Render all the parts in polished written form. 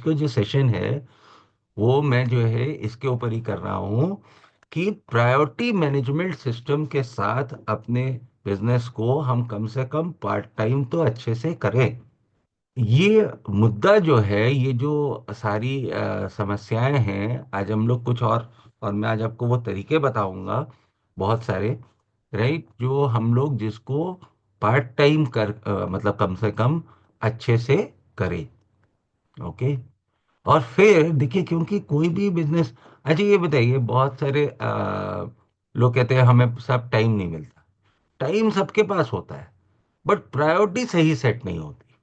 का जो सेशन है वो मैं जो है इसके ऊपर ही कर रहा हूँ कि प्रायोरिटी मैनेजमेंट सिस्टम के साथ अपने बिजनेस को हम कम से कम पार्ट टाइम तो अच्छे से करें। ये मुद्दा जो है, ये जो सारी समस्याएं हैं, आज हम लोग कुछ और मैं आज आपको वो तरीके बताऊंगा बहुत सारे, राइट, जो हम लोग जिसको पार्ट टाइम मतलब कम से कम अच्छे से करें। ओके। और फिर देखिए, क्योंकि कोई भी बिजनेस, अच्छा ये बताइए, बहुत सारे लोग कहते हैं हमें सब टाइम नहीं मिलता। टाइम सबके पास होता है, बट प्रायोरिटी सही सेट नहीं होती।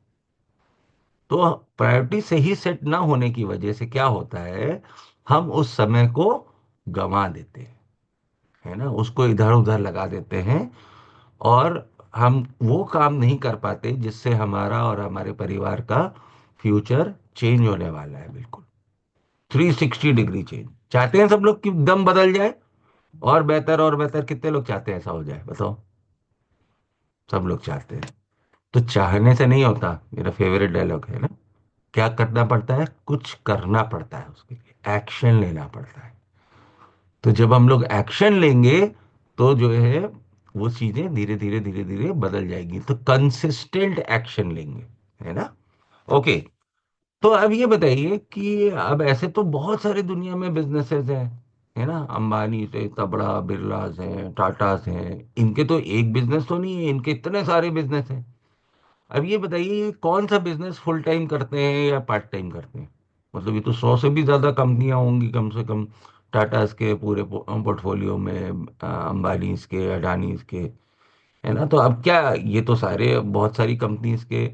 तो प्रायोरिटी सही सेट ना होने की वजह से क्या होता है, हम उस समय को गंवा देते हैं, है ना, उसको इधर उधर लगा देते हैं। और हम वो काम नहीं कर पाते जिससे हमारा और हमारे परिवार का फ्यूचर चेंज होने वाला है, बिल्कुल 360 डिग्री चेंज। चाहते हैं सब लोग कि दम बदल जाए और बेहतर, कितने लोग चाहते हैं ऐसा हो जाए, बताओ। सब लोग चाहते हैं। तो चाहने से नहीं होता, मेरा फेवरेट डायलॉग है ना। क्या करना पड़ता है, कुछ करना पड़ता है, उसके लिए एक्शन लेना पड़ता है। तो जब हम लोग एक्शन लेंगे तो जो है वो चीजें धीरे धीरे धीरे धीरे बदल जाएगी, तो कंसिस्टेंट एक्शन लेंगे, है ना। ओके। तो अब ये बताइए कि अब ऐसे तो बहुत सारे दुनिया में बिजनेसेस हैं, है ना, अंबानी से इतना बड़ा, बिरलास हैं, टाटास हैं, इनके तो एक बिजनेस तो नहीं है, इनके इतने सारे बिजनेस हैं। अब ये बताइए, ये कौन सा बिजनेस फुल टाइम करते हैं या पार्ट टाइम करते हैं? मतलब ये तो 100 से भी ज्यादा कंपनियां होंगी कम से कम, टाटा के पूरे पोर्टफोलियो में, अंबानी के, अडानी के, है ना। तो अब क्या, ये तो सारे बहुत सारी कंपनीज के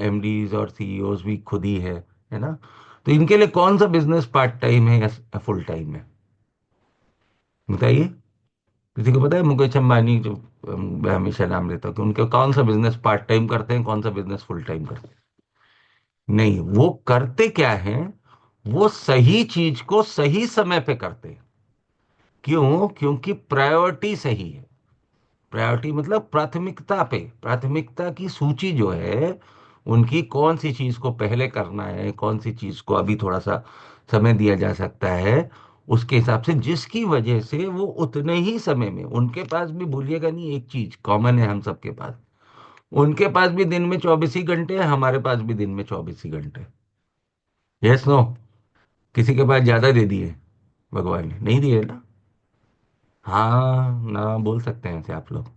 एमडीज और सीईओज भी खुद ही है ना। तो इनके लिए कौन सा बिजनेस पार्ट टाइम है या फुल टाइम है, बताइए। किसी को पता है? मुकेश अंबानी जो, मैं हमेशा नाम लेता हूँ कि उनके कौन सा बिजनेस पार्ट टाइम करते हैं, कौन सा बिजनेस फुल टाइम करते हैं? नहीं, वो करते क्या है, वो सही चीज को सही समय पे करते हैं। क्यों? क्योंकि प्रायोरिटी सही है। प्रायोरिटी मतलब प्राथमिकता पे, प्राथमिकता की सूची जो है उनकी, कौन सी चीज को पहले करना है, कौन सी चीज को अभी थोड़ा सा समय दिया जा सकता है, उसके हिसाब से, जिसकी वजह से वो उतने ही समय में, उनके पास भी भूलिएगा नहीं, एक चीज कॉमन है हम सबके पास, उनके पास भी दिन में 24 ही घंटे है, हमारे पास भी दिन में 24 ही घंटे। Yes no? किसी के पास ज्यादा दे दिए भगवान ने? नहीं दिए ना। हाँ ना, बोल सकते हैं ऐसे आप लोग।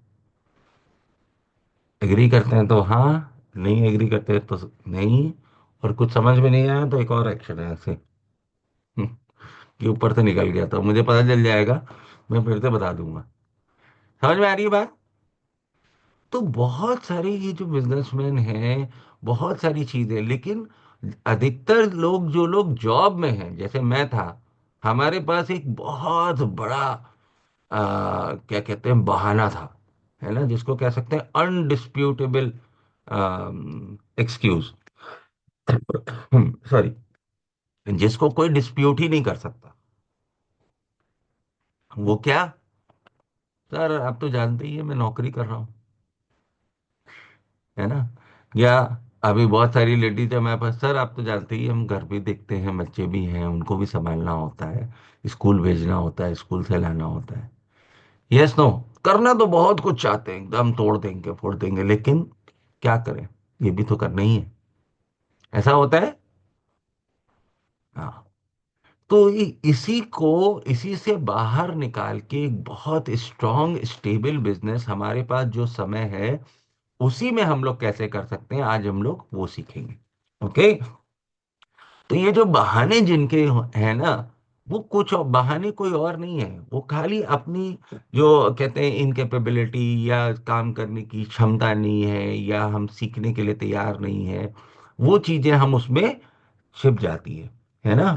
एग्री करते हैं तो हाँ, नहीं एग्री करते हैं तो नहीं। और कुछ समझ में नहीं आया तो एक और एक्शन है ऐसे, कि ऊपर से निकल गया तो मुझे पता चल जाएगा, मैं फिर से बता दूंगा। समझ में आ रही है बात? तो बहुत सारे ये जो बिजनेसमैन हैं, बहुत सारी चीजें, लेकिन अधिकतर लोग, जो लोग जॉब में हैं, जैसे मैं था, हमारे पास एक बहुत बड़ा क्या कहते हैं, बहाना था, है ना, जिसको कह सकते हैं अनडिस्प्यूटेबल एक्सक्यूज, सॉरी, जिसको कोई डिस्प्यूट ही नहीं कर सकता। वो क्या? सर आप तो जानते ही है मैं नौकरी कर रहा हूँ, है ना। या अभी बहुत सारी लेडीज है मेरे पास, सर आप तो जानते ही हम घर भी देखते हैं, बच्चे भी हैं, उनको भी संभालना होता है, स्कूल भेजना होता है, स्कूल से लाना होता है। Yes no? करना तो बहुत कुछ चाहते हैं, एकदम तोड़ देंगे फोड़ देंगे, लेकिन क्या करें, ये भी तो करना ही है। ऐसा होता है। हाँ। तो इसी को, इसी से बाहर निकाल के एक बहुत स्ट्रांग स्टेबल बिजनेस हमारे पास जो समय है, उसी में हम लोग कैसे कर सकते हैं, आज हम लोग वो सीखेंगे। ओके। तो ये जो बहाने जिनके हैं ना, वो कुछ और बहाने कोई और नहीं है, वो खाली अपनी, जो कहते हैं इनकेपेबिलिटी, या काम करने की क्षमता नहीं है, या हम सीखने के लिए तैयार नहीं है, वो चीजें हम उसमें छिप जाती है ना।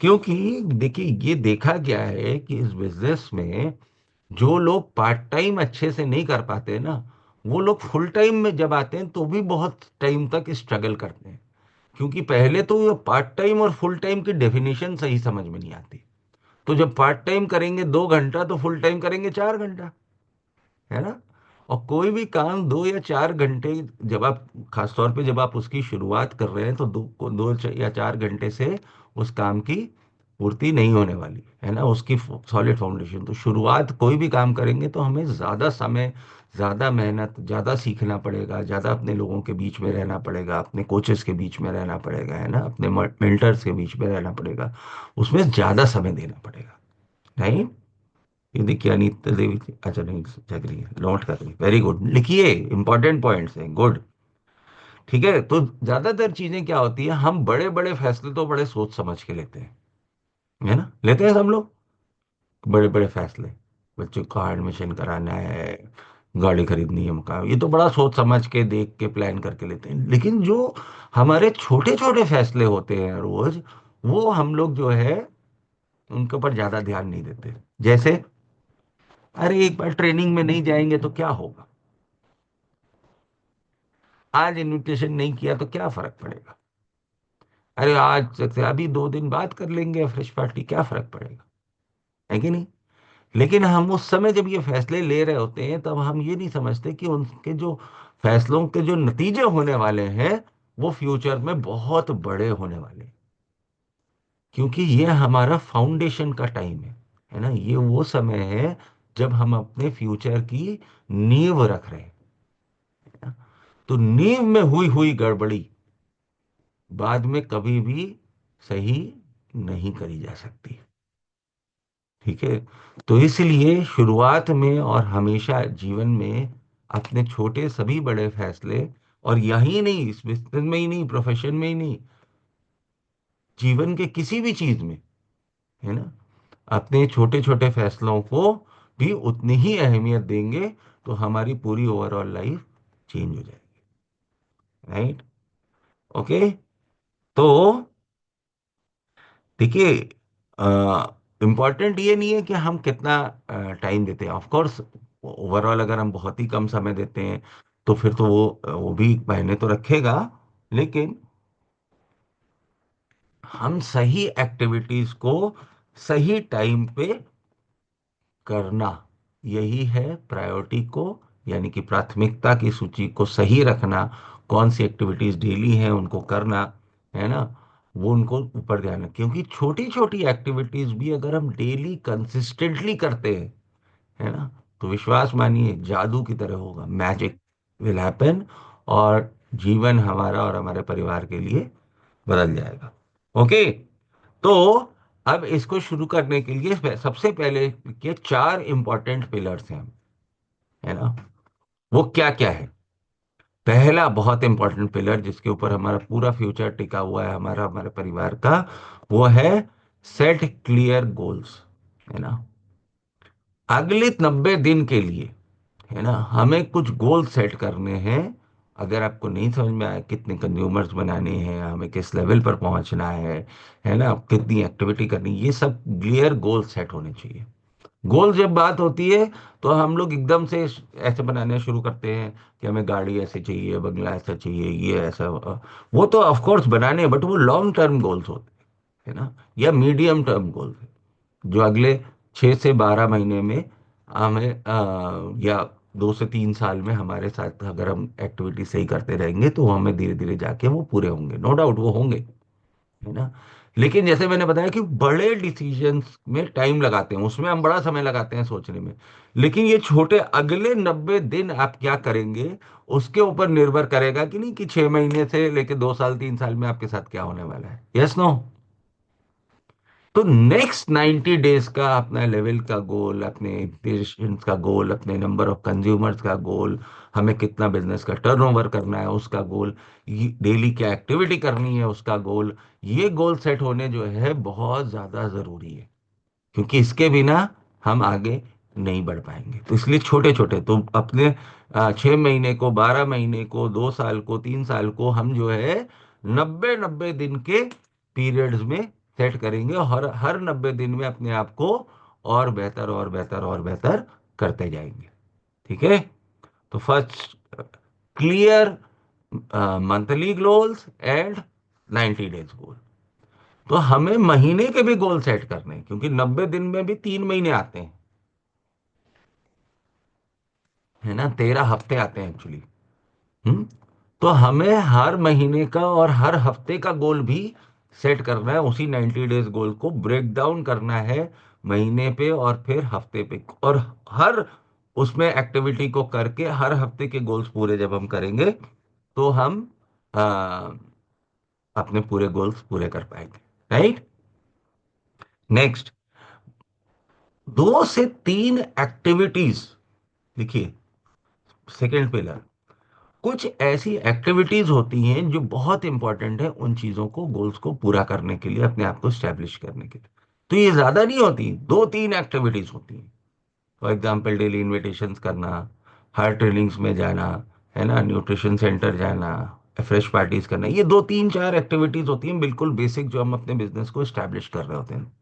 क्योंकि देखिए, ये देखा गया है कि इस बिजनेस में जो लोग पार्ट टाइम अच्छे से नहीं कर पाते ना, वो लोग फुल टाइम में जब आते हैं तो भी बहुत टाइम तक स्ट्रगल करते हैं। क्योंकि पहले तो ये पार्ट टाइम और फुल टाइम की डेफिनेशन सही समझ में नहीं आती। तो जब पार्ट टाइम करेंगे 2 घंटा, तो फुल टाइम करेंगे 4 घंटा, है ना। और कोई भी काम 2 या 4 घंटे, जब आप, खासतौर पे जब आप उसकी शुरुआत कर रहे हैं, तो 2 या 4 घंटे से उस काम की पूर्ति नहीं होने वाली है ना, उसकी सॉलिड फाउंडेशन। तो शुरुआत कोई भी काम करेंगे तो हमें ज्यादा समय, ज्यादा मेहनत, ज्यादा सीखना पड़ेगा, ज्यादा अपने लोगों के बीच में रहना पड़ेगा, अपने कोचेस के बीच में रहना पड़ेगा, है ना, अपने मेंटर्स के बीच में रहना पड़ेगा, उसमें ज्यादा समय देना पड़ेगा। नहीं, ये देखिए अनीता देवी अच्छा नहीं जग रही है, नोट कर रही है, वेरी गुड, लिखिए, इंपॉर्टेंट पॉइंट्स हैं, गुड। ठीक है, तो ज्यादातर चीजें क्या होती है, हम बड़े बड़े फैसले तो बड़े सोच समझ के लेते हैं, है ना, लेते हैं सब लोग बड़े बड़े फैसले। बच्चों का एडमिशन कराना है, गाड़ी खरीदनी है, मकान, ये तो बड़ा सोच समझ के देख के प्लान करके लेते हैं। लेकिन जो हमारे छोटे छोटे फैसले होते हैं रोज, वो हम लोग जो है उनके ऊपर ज्यादा ध्यान नहीं देते। जैसे, अरे एक बार ट्रेनिंग में नहीं जाएंगे तो क्या होगा, आज इनविटेशन नहीं किया तो क्या फर्क पड़ेगा, अरे आज से अभी 2 दिन बाद कर लेंगे फ्रेश पार्टी, क्या फर्क पड़ेगा, है कि नहीं। लेकिन हम उस समय जब ये फैसले ले रहे होते हैं, तब हम ये नहीं समझते कि उनके जो फैसलों के जो नतीजे होने वाले हैं, वो फ्यूचर में बहुत बड़े होने वाले हैं। क्योंकि ये हमारा फाउंडेशन का टाइम है ना, ये वो समय है जब हम अपने फ्यूचर की नींव रख रहे हैं। तो नींव में हुई हुई गड़बड़ी बाद में कभी भी सही नहीं करी जा सकती। ठीक है, तो इसलिए शुरुआत में और हमेशा जीवन में अपने छोटे सभी बड़े फैसले, और यही नहीं, इस बिजनेस में ही नहीं, प्रोफेशन में ही नहीं, जीवन के किसी भी चीज में, है ना, अपने छोटे छोटे फैसलों को भी उतनी ही अहमियत देंगे, तो हमारी पूरी ओवरऑल लाइफ चेंज हो जाएगी। Right, okay. तो देखिए, इम्पॉर्टेंट ये नहीं है कि हम कितना टाइम देते हैं, ऑफ कोर्स ओवरऑल अगर हम बहुत ही कम समय देते हैं तो फिर तो वो भी मायने तो रखेगा। लेकिन हम सही एक्टिविटीज को सही टाइम पे करना, यही है प्रायोरिटी को, यानी कि प्राथमिकता की सूची को सही रखना, कौन सी एक्टिविटीज डेली हैं उनको करना, है ना, वो उनको ऊपर ध्यान है। क्योंकि छोटी छोटी एक्टिविटीज भी अगर हम डेली कंसिस्टेंटली करते हैं, है ना, तो विश्वास मानिए जादू की तरह होगा, मैजिक विल हैपन, और जीवन हमारा और हमारे परिवार के लिए बदल जाएगा। ओके, तो अब इसको शुरू करने के लिए सबसे पहले के 4 इंपॉर्टेंट पिलर्स हैं, है ना, वो क्या क्या है। पहला बहुत इंपॉर्टेंट पिलर जिसके ऊपर हमारा पूरा फ्यूचर टिका हुआ है, हमारा हमारे परिवार का, वो है सेट क्लियर गोल्स, है ना। अगले 90 दिन के लिए, है ना, हमें कुछ गोल सेट करने हैं। अगर आपको नहीं समझ में आया कितने कंज्यूमर्स बनाने हैं, हमें किस लेवल पर पहुंचना है ना, कितनी एक्टिविटी करनी, ये सब क्लियर गोल सेट होने चाहिए। गोल जब बात होती है तो हम लोग एकदम से ऐसे बनाने शुरू करते हैं कि हमें गाड़ी ऐसे चाहिए, बंगला ऐसा चाहिए, ये ऐसा, वो तो ऑफ कोर्स बनाने हैं, बट वो लॉन्ग टर्म गोल्स होते हैं, है ना, या मीडियम टर्म गोल्स, जो अगले 6 से 12 महीने में हमें या 2 से 3 साल में हमारे साथ अगर हम एक्टिविटी सही करते रहेंगे तो हमें धीरे धीरे जाके वो पूरे होंगे, नो डाउट वो होंगे, है ना। लेकिन जैसे मैंने बताया कि बड़े डिसीजंस में टाइम लगाते हैं, उसमें हम बड़ा समय लगाते हैं सोचने में। लेकिन ये छोटे अगले 90 दिन आप क्या करेंगे, उसके ऊपर निर्भर करेगा कि नहीं, कि 6 महीने से लेके 2 साल 3 साल में आपके साथ क्या होने वाला है, यस नो। तो नेक्स्ट 90 डेज का अपना लेवल का गोल, अपने पेशेंट्स का गोल, अपने नंबर ऑफ कंज्यूमर्स का गोल, हमें कितना बिजनेस का टर्नओवर करना है उसका गोल, डेली क्या एक्टिविटी करनी है उसका गोल, ये गोल सेट होने जो है बहुत ज्यादा जरूरी है। क्योंकि इसके बिना हम आगे नहीं बढ़ पाएंगे। तो इसलिए छोटे छोटे तो अपने 6 महीने को, 12 महीने को, 2 साल को, 3 साल को हम जो है 90 90 दिन के पीरियड्स में सेट करेंगे, और हर 90 दिन में अपने आप को और बेहतर और बेहतर और बेहतर करते जाएंगे। ठीक है, तो first, clear monthly goals and 90 days goal. तो हमें महीने के भी गोल सेट करने हैं, क्योंकि 90 दिन में भी 3 महीने आते हैं। है ना, 13 हफ्ते आते हैं एक्चुअली। हम्म। तो हमें हर महीने का और हर हफ्ते का गोल भी सेट करना है, उसी 90 डेज गोल को ब्रेक डाउन करना है महीने पे और फिर हफ्ते पे। और हर उसमें एक्टिविटी को करके हर हफ्ते के गोल्स पूरे जब हम करेंगे तो हम आ, अपने पूरे गोल्स पूरे कर पाएंगे। राइट। नेक्स्ट, 2 से 3 एक्टिविटीज। देखिए, सेकेंड पिलर, कुछ ऐसी एक्टिविटीज होती हैं जो बहुत इंपॉर्टेंट है उन चीजों को, गोल्स को पूरा करने के लिए, अपने आप को स्टैब्लिश करने के लिए। तो ये ज्यादा नहीं होती, 2-3 एक्टिविटीज होती हैं। फॉर एग्जाम्पल, डेली इन्विटेशंस करना, हर ट्रेनिंग्स में जाना, है ना, न्यूट्रिशन सेंटर जाना, फ्रेश पार्टीज करना। ये 2-3-4 एक्टिविटीज होती हैं बिल्कुल बेसिक, जो हम अपने बिजनेस को स्टैब्लिश कर रहे होते हैं।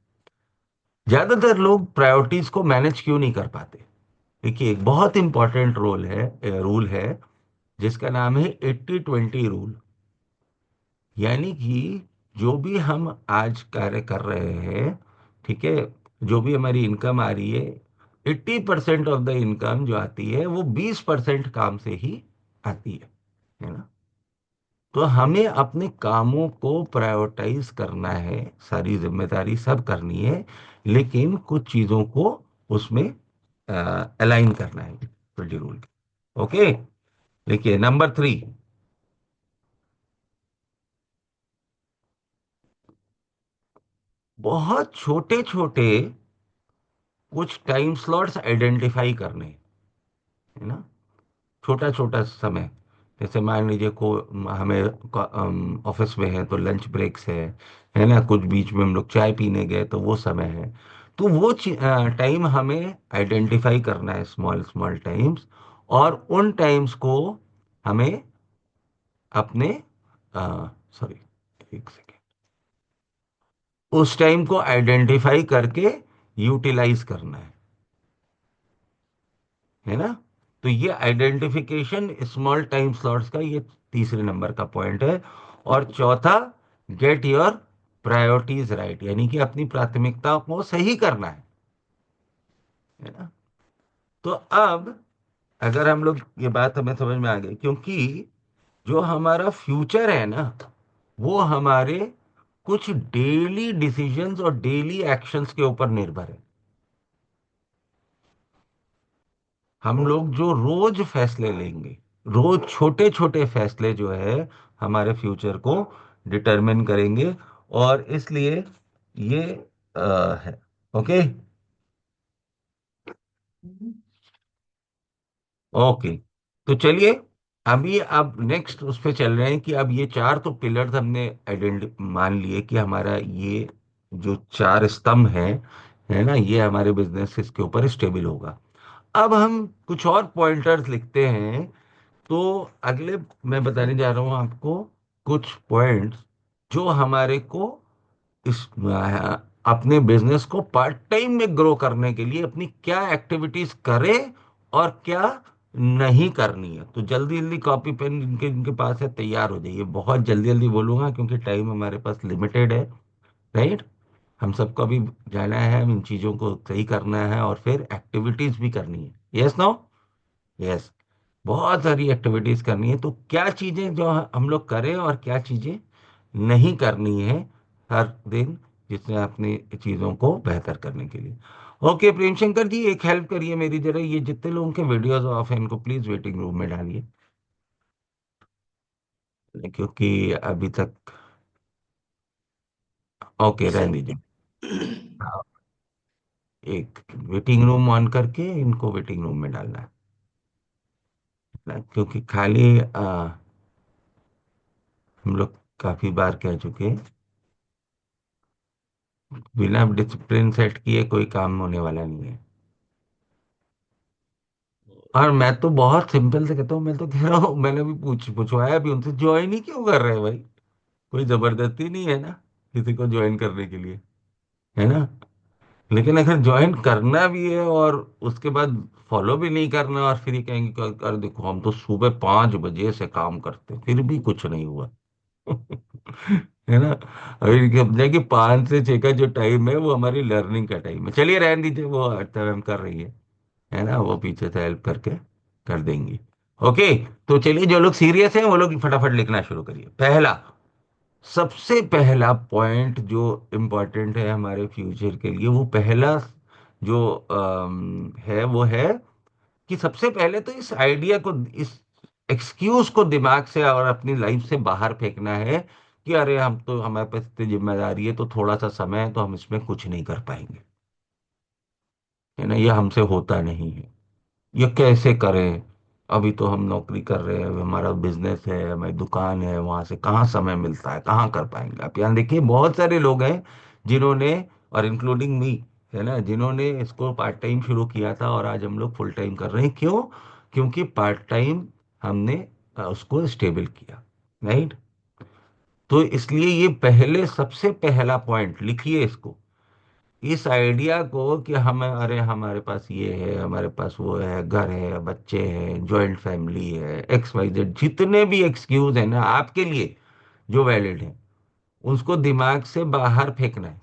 ज्यादातर लोग प्रायोरिटीज को मैनेज क्यों नहीं कर पाते? देखिए, एक बहुत इंपॉर्टेंट रूल है जिसका नाम है 80-20 रूल। यानी कि जो भी हम आज कार्य कर रहे हैं, ठीक है, जो भी हमारी इनकम आ रही है, 80% ऑफ द इनकम जो आती है वो 20% काम से ही आती है ना। तो हमें अपने कामों को प्रायोरिटाइज करना है, सारी जिम्मेदारी सब करनी है, लेकिन कुछ चीजों को उसमें अलाइन करना है 20 रूल। ओके। देखिए, नंबर 3, बहुत छोटे छोटे कुछ टाइम स्लॉट्स आइडेंटिफाई करने, है ना। छोटा छोटा समय, जैसे मान लीजिए को हमें ऑफिस में है तो लंच ब्रेक्स है ना, कुछ बीच में हम लोग चाय पीने गए तो वो समय है। तो वो टाइम हमें आइडेंटिफाई करना है, स्मॉल स्मॉल टाइम्स। और उन टाइम्स को हमें अपने, सॉरी, एक सेकेंड, उस टाइम को आइडेंटिफाई करके यूटिलाइज करना है ना। तो ये आइडेंटिफिकेशन स्मॉल टाइम स्लॉट्स का ये तीसरे नंबर का पॉइंट है। और चौथा, गेट योर प्रायोरिटीज राइट, यानी कि अपनी प्राथमिकता को सही करना है ना। तो अब अगर हम लोग, ये बात हमें समझ में आ गई, क्योंकि जो हमारा फ्यूचर है ना, वो हमारे कुछ डेली डिसीजंस और डेली एक्शंस के ऊपर निर्भर है। हम लोग जो रोज फैसले लेंगे, रोज छोटे छोटे फैसले जो है, हमारे फ्यूचर को डिटरमिन करेंगे। और इसलिए ये है। ओके। ओके। तो चलिए, अभी अब नेक्स्ट उस पे चल रहे हैं कि अब ये चार तो पिलर्स हमने आइडेंटि मान लिए कि हमारा ये जो चार स्तंभ है ना, ये हमारे बिजनेस के ऊपर स्टेबल होगा। अब हम कुछ और पॉइंटर्स लिखते हैं। तो अगले मैं बताने जा रहा हूं आपको कुछ पॉइंट्स जो हमारे को इस अपने बिजनेस को पार्ट टाइम में ग्रो करने के लिए अपनी क्या एक्टिविटीज करें और क्या नहीं करनी है। तो जल्दी जल्दी कॉपी पेन जिनके जिनके पास है तैयार हो जाइए, बहुत जल्दी जल्दी बोलूंगा क्योंकि टाइम हमारे पास लिमिटेड है। राइट। हम सबको भी जाना है, इन चीजों को सही करना है और फिर एक्टिविटीज भी करनी है। Yes no. यस। बहुत सारी एक्टिविटीज करनी है, तो क्या चीजें जो हम लोग करें और क्या चीजें नहीं करनी है हर दिन, जिससे अपनी चीजों को बेहतर करने के लिए। ओके प्रेम शंकर जी, एक हेल्प करिए मेरी जरा, ये जितने लोगों के वीडियोस ऑफ हैं इनको प्लीज वेटिंग रूम में डालिए, क्योंकि अभी तक। ओके, यस रहने सर। दीजिए। हाँ, एक वेटिंग रूम ऑन करके इनको वेटिंग रूम में डालना है ना, क्योंकि खाली हम लोग काफी बार कह चुके हैं, बिना डिसिप्लिन सेट किए कोई काम होने वाला नहीं है। और मैं तो बहुत सिंपल से कहता हूँ, मैं तो कह रहा हूँ, मैंने भी पूछवाया भी उनसे, ज्वाइन ही क्यों कर रहे हैं भाई? कोई जबरदस्ती नहीं है ना किसी को ज्वाइन करने के लिए, है ना। लेकिन अगर ज्वाइन करना भी है और उसके बाद फॉलो भी नहीं करना, और फिर ये कहेंगे कि अरे देखो हम तो सुबह 5 बजे से काम करते फिर भी कुछ नहीं हुआ। है ना। अभी समझे कि 5 से 6 का जो टाइम है वो हमारी लर्निंग का टाइम है। चलिए रहने दीजिए, वो अर्चना मैम कर रही है ना, वो पीछे से हेल्प करके। कर देंगी। ओके। तो चलिए, जो लोग सीरियस हैं वो लोग फटाफट लिखना शुरू करिए। पहला, सबसे पहला पॉइंट जो इम्पोर्टेंट है हमारे फ्यूचर के लिए, वो पहला जो है वो है कि सबसे पहले तो इस आइडिया को, इस एक्सक्यूज को दिमाग से और अपनी लाइफ से बाहर फेंकना है कि अरे हम तो, हमारे पास इतनी जिम्मेदारी है, तो थोड़ा सा समय है तो हम इसमें कुछ नहीं कर पाएंगे, है ना, ये हमसे होता नहीं है, ये कैसे करें, अभी तो हम नौकरी कर रहे हैं, हमारा बिजनेस है, हमारी दुकान है, वहां से कहाँ समय मिलता है, कहाँ कर पाएंगे। आप यहाँ देखिए, बहुत सारे लोग हैं जिन्होंने, और इंक्लूडिंग मी, है ना, जिन्होंने इसको पार्ट टाइम शुरू किया था और आज हम लोग फुल टाइम कर रहे हैं। क्यों? क्योंकि पार्ट टाइम हमने उसको स्टेबल किया, राइट। तो इसलिए ये पहले, सबसे पहला पॉइंट लिखिए इसको, इस आइडिया को कि हम, अरे हमारे पास ये है, हमारे पास वो है, घर है, बच्चे हैं, जॉइंट फैमिली है, एक्स वाई जेड, जितने भी एक्सक्यूज है ना आपके लिए जो वैलिड है, उसको दिमाग से बाहर फेंकना है।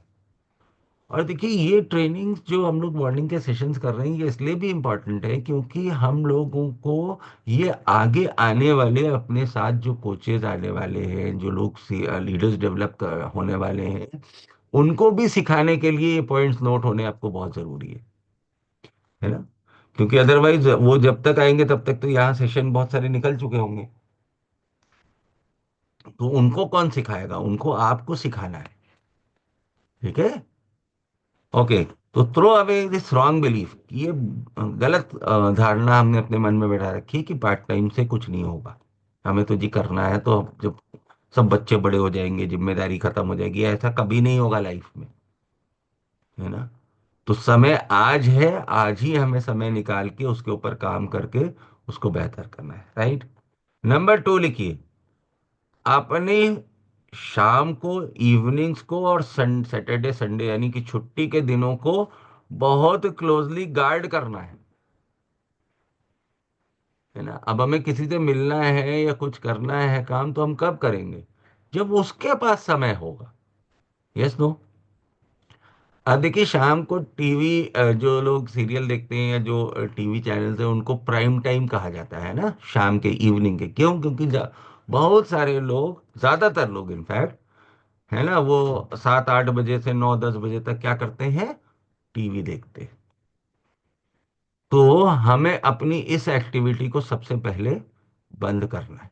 और देखिए, ये ट्रेनिंग जो हम लोग मॉर्निंग के सेशंस कर रहे हैं, ये इसलिए भी इम्पोर्टेंट है क्योंकि हम लोगों को ये आगे आने वाले, अपने साथ जो कोचेज आने वाले हैं, जो लोग लीडर्स डेवलप होने वाले हैं, उनको भी सिखाने के लिए ये पॉइंट्स नोट होने आपको बहुत जरूरी है ना। क्योंकि अदरवाइज वो जब तक आएंगे तब तक तो यहाँ सेशन बहुत सारे निकल चुके होंगे, तो उनको कौन सिखाएगा? उनको आपको सिखाना है। ठीक है। ओके। तो throw away this wrong belief, ये गलत धारणा हमने अपने मन में बैठा रखी है कि पार्ट टाइम से कुछ नहीं होगा, हमें तो जी करना है, तो जब सब बच्चे बड़े हो जाएंगे, जिम्मेदारी खत्म हो जाएगी, ऐसा कभी नहीं होगा लाइफ में, है ना। तो समय आज है, आज ही हमें समय निकाल के उसके ऊपर काम करके उसको बेहतर करना है, राइट। नंबर 2 लिखिए, अपने शाम को, इवनिंग्स को और सैटरडे संडे यानी कि छुट्टी के दिनों को बहुत क्लोजली गार्ड करना है ना। अब हमें किसी से मिलना है या कुछ करना है काम, तो हम कब करेंगे? जब उसके पास समय होगा। Yes, no. अब देखिए, शाम को टीवी, जो लोग सीरियल देखते हैं या जो टीवी चैनल्स हैं, उनको प्राइम टाइम कहा जाता है ना, शाम के, इवनिंग के। क्यों? क्योंकि बहुत सारे लोग, ज्यादातर लोग इनफैक्ट, है ना, वो 7-8 बजे से 9-10 बजे तक क्या करते हैं? टीवी देखते हैं। तो हमें अपनी इस एक्टिविटी को सबसे पहले बंद करना है।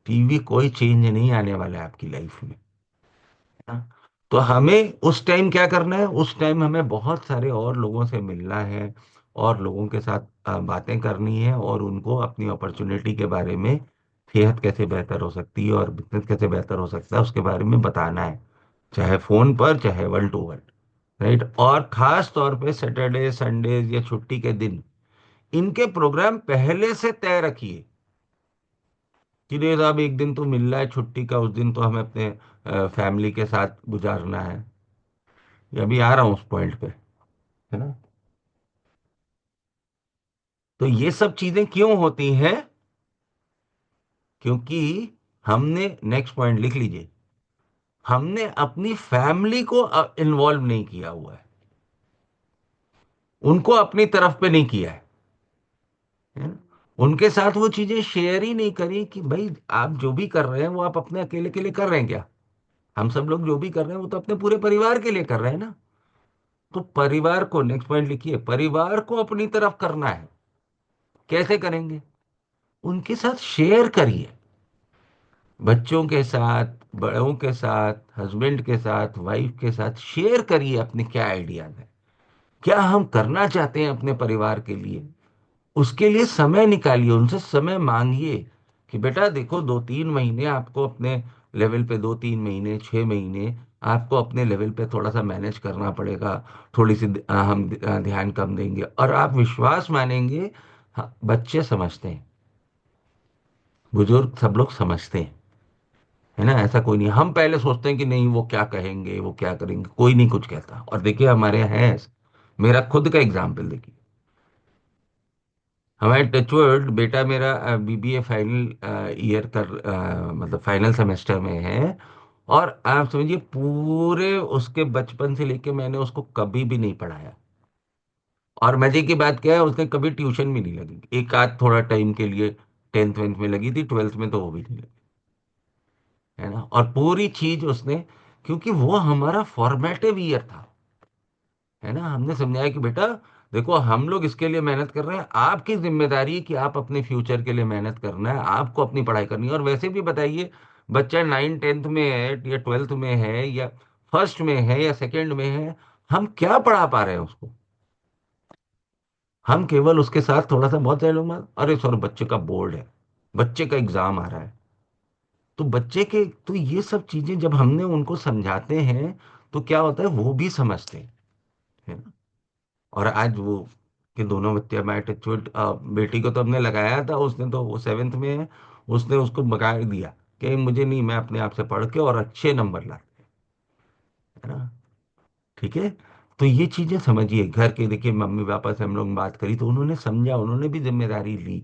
टीवी कोई चेंज नहीं आने वाला है आपकी लाइफ में, है ना। तो हमें उस टाइम क्या करना है? उस टाइम हमें बहुत सारे और लोगों से मिलना है, और लोगों के साथ बातें करनी है, और उनको अपनी अपॉर्चुनिटी के बारे में, सेहत कैसे बेहतर हो सकती है और बिजनेस कैसे बेहतर हो सकता है, उसके बारे में बताना है, चाहे फोन पर, चाहे वन टू वन, राइट। और खास तौर पे सैटरडे संडे या छुट्टी के दिन, इनके प्रोग्राम पहले से तय रखिए कि नहीं साहब, एक दिन तो मिल रहा है छुट्टी का, उस दिन तो हमें अपने फैमिली के साथ गुजारना है। ये अभी आ रहा हूँ उस पॉइंट पे, है ना। तो ये सब चीजें क्यों होती हैं? क्योंकि हमने, नेक्स्ट पॉइंट लिख लीजिए, हमने अपनी फैमिली को इन्वॉल्व नहीं किया हुआ है, उनको अपनी तरफ पे नहीं किया है ना? उनके साथ वो चीजें शेयर ही नहीं करी कि भाई, आप जो भी कर रहे हैं वो आप अपने अकेले के लिए कर रहे हैं क्या? हम सब लोग जो भी कर रहे हैं वो तो अपने पूरे परिवार के लिए कर रहे हैं ना। तो परिवार को, नेक्स्ट पॉइंट लिखिए, परिवार को अपनी तरफ करना है। कैसे करेंगे? उनके साथ शेयर करिए, बच्चों के साथ, बड़ों के साथ, हस्बैंड के साथ, वाइफ के साथ शेयर करिए अपने क्या आइडियाज है, क्या हम करना चाहते हैं अपने परिवार के लिए। उसके लिए समय निकालिए, उनसे समय मांगिए कि बेटा देखो, 2-3 महीने आपको अपने लेवल पे, 2-3 महीने, 6 महीने आपको अपने लेवल पे थोड़ा सा मैनेज करना पड़ेगा, थोड़ी सी हम ध्यान कम देंगे, और आप विश्वास मानेंगे, हाँ, बच्चे समझते हैं, बुजुर्ग सब लोग समझते हैं, है ना। ऐसा कोई नहीं, हम पहले सोचते हैं कि नहीं वो क्या कहेंगे, वो क्या करेंगे, कोई नहीं कुछ कहता। और देखिए, हमारे यहाँ है ऐसे। मेरा खुद का एग्जाम्पल देखिए, हमारे टचवर्ड बेटा मेरा बीबीए फाइनल ईयर कर, मतलब फाइनल सेमेस्टर में है, और आप समझिए, पूरे उसके बचपन से लेके मैंने उसको कभी भी नहीं पढ़ाया, और मजे की बात क्या है, उसने कभी ट्यूशन भी नहीं लगी, एक आध थोड़ा टाइम के लिए 10th वेंथ में लगी थी, 12th में तो वो भी नहीं लगी। है ना, और पूरी चीज उसने, क्योंकि वो हमारा फॉर्मेटिव ईयर था। है ना, हमने समझाया कि बेटा देखो हम लोग इसके लिए मेहनत कर रहे हैं, आपकी जिम्मेदारी है कि आप अपने फ्यूचर के लिए मेहनत करना है, आपको अपनी पढ़ाई करनी है। और वैसे भी बताइए, बच्चा 9th 10th में है या 12th में है या फर्स्ट में है या सेकंड में है, हम क्या पढ़ा पा रहे हैं उसको? हम केवल उसके साथ थोड़ा सा, बहुत सारे लोग अरे सर बच्चे का बोर्ड है, बच्चे का एग्जाम आ रहा है, तो बच्चे के, तो ये सब चीजें जब हमने उनको समझाते हैं तो क्या होता है, वो भी समझते हैं। है ना। और आज वो कि दोनों बच्चे, मैं टचवुड, बेटी को तो हमने लगाया था, उसने तो, वो 7th में है, उसने उसको बगा दिया कि मुझे नहीं, मैं अपने आप से पढ़ के और अच्छे नंबर ला। है ना। ठीक है। तो ये चीजें समझिए, घर के देखिए, मम्मी पापा से हम लोग बात करी तो उन्होंने समझा, उन्होंने भी जिम्मेदारी ली।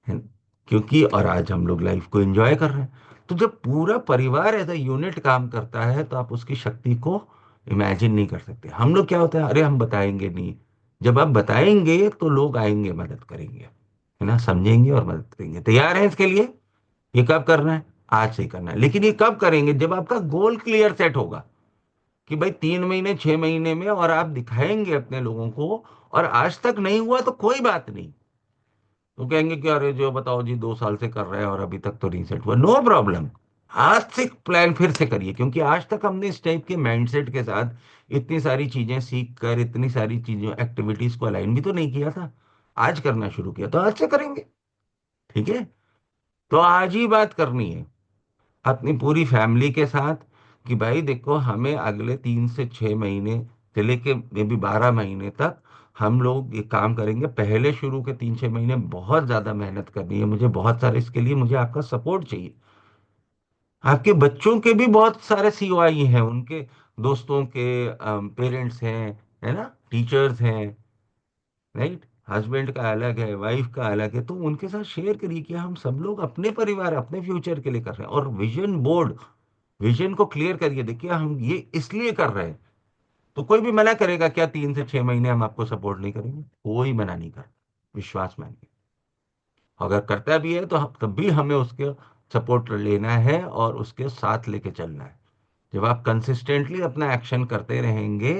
है ना? क्योंकि और आज हम लोग लाइफ को एंजॉय कर रहे हैं। तो जब पूरा परिवार एज अ यूनिट काम करता है तो आप उसकी शक्ति को इमेजिन नहीं कर सकते। हम लोग क्या होता है, अरे हम बताएंगे नहीं, जब आप बताएंगे तो लोग आएंगे, मदद करेंगे। है ना, समझेंगे और मदद करेंगे, तैयार हैं इसके लिए। ये कब करना है? आज से ही करना है। लेकिन ये कब करेंगे? जब आपका गोल क्लियर सेट होगा कि भाई 3 महीने 6 महीने में, और आप दिखाएंगे अपने लोगों को। और आज तक नहीं हुआ तो कोई बात नहीं, तो कहेंगे कि अरे जो बताओ जी 2 साल से कर रहे हैं और अभी तक तो नहीं सेट हुआ, नो प्रॉब्लम। आज से प्लान फिर से करिए, क्योंकि आज तक हमने इस टाइप के माइंडसेट के साथ इतनी सारी चीजें सीख कर, इतनी सारी चीजों एक्टिविटीज को अलाइन भी तो नहीं किया था। आज करना शुरू किया तो आज से करेंगे। ठीक है। तो आज ही बात करनी है अपनी पूरी फैमिली के साथ कि भाई देखो, हमें अगले 3 से 6 महीने से लेके मे बी 12 महीने तक हम लोग ये काम करेंगे। पहले शुरू के 3 6 महीने बहुत ज्यादा मेहनत करनी है मुझे, बहुत सारे, इसके लिए मुझे आपका सपोर्ट चाहिए। आपके बच्चों के भी बहुत सारे सीओआई हैं, उनके दोस्तों के पेरेंट्स हैं, है ना, टीचर्स हैं, राइट, हस्बैंड का अलग है, वाइफ का अलग है, तो उनके साथ शेयर करिए कि हम सब लोग अपने परिवार, अपने फ्यूचर के लिए कर रहे हैं। और विजन बोर्ड, विजन को क्लियर करिए, देखिए हम ये इसलिए कर रहे हैं। तो कोई भी मना करेगा क्या 3 से 6 महीने हम आपको सपोर्ट नहीं करेंगे? कोई मना नहीं कर, विश्वास मानिए। अगर करता भी है तो तब भी हमें उसके सपोर्ट लेना है और उसके साथ लेके चलना है। जब आप कंसिस्टेंटली अपना एक्शन करते रहेंगे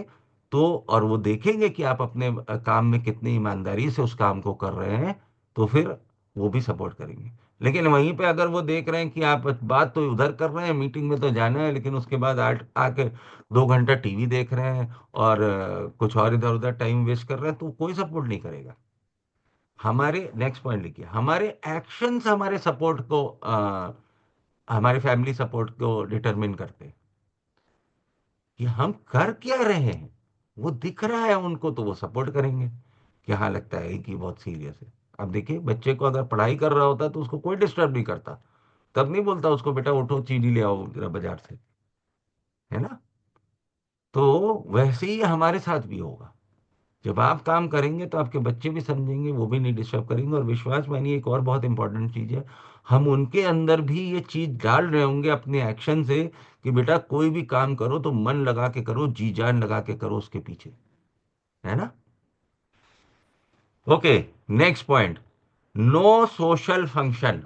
तो, और वो देखेंगे कि आप अपने काम में कितनी ईमानदारी से उस काम को कर रहे हैं, तो फिर वो भी सपोर्ट करेंगे। लेकिन वहीं पे अगर वो देख रहे हैं कि आप बात तो उधर कर रहे हैं, मीटिंग में तो जाना है, लेकिन उसके बाद आके 2 घंटा टीवी देख रहे हैं और कुछ और इधर उधर टाइम वेस्ट कर रहे हैं, तो कोई सपोर्ट नहीं करेगा। हमारे नेक्स्ट पॉइंट लिखिए, हमारे एक्शंस हमारे सपोर्ट को, हमारे फैमिली सपोर्ट को डिटरमिन करते हैं कि हम कर क्या रहे हैं। वो दिख रहा है उनको तो वो सपोर्ट करेंगे कि हाँ लगता है कि बहुत सीरियस है। अब देखिए, बच्चे को अगर पढ़ाई कर रहा होता तो उसको कोई डिस्टर्ब नहीं करता, तब नहीं बोलता उसको बेटा उठो चीनी ले आओ जरा बाजार से। है ना। तो वैसे ही हमारे साथ भी होगा। जब आप काम करेंगे तो आपके बच्चे भी समझेंगे, वो भी नहीं डिस्टर्ब करेंगे। और विश्वास मानिए, एक और बहुत इंपॉर्टेंट चीज है, हम उनके अंदर भी ये चीज डाल रहे होंगे अपने एक्शन से कि बेटा कोई भी काम करो तो मन लगा के करो, जी जान लगा के करो उसके पीछे। है ना। Okay. Next point, no social function.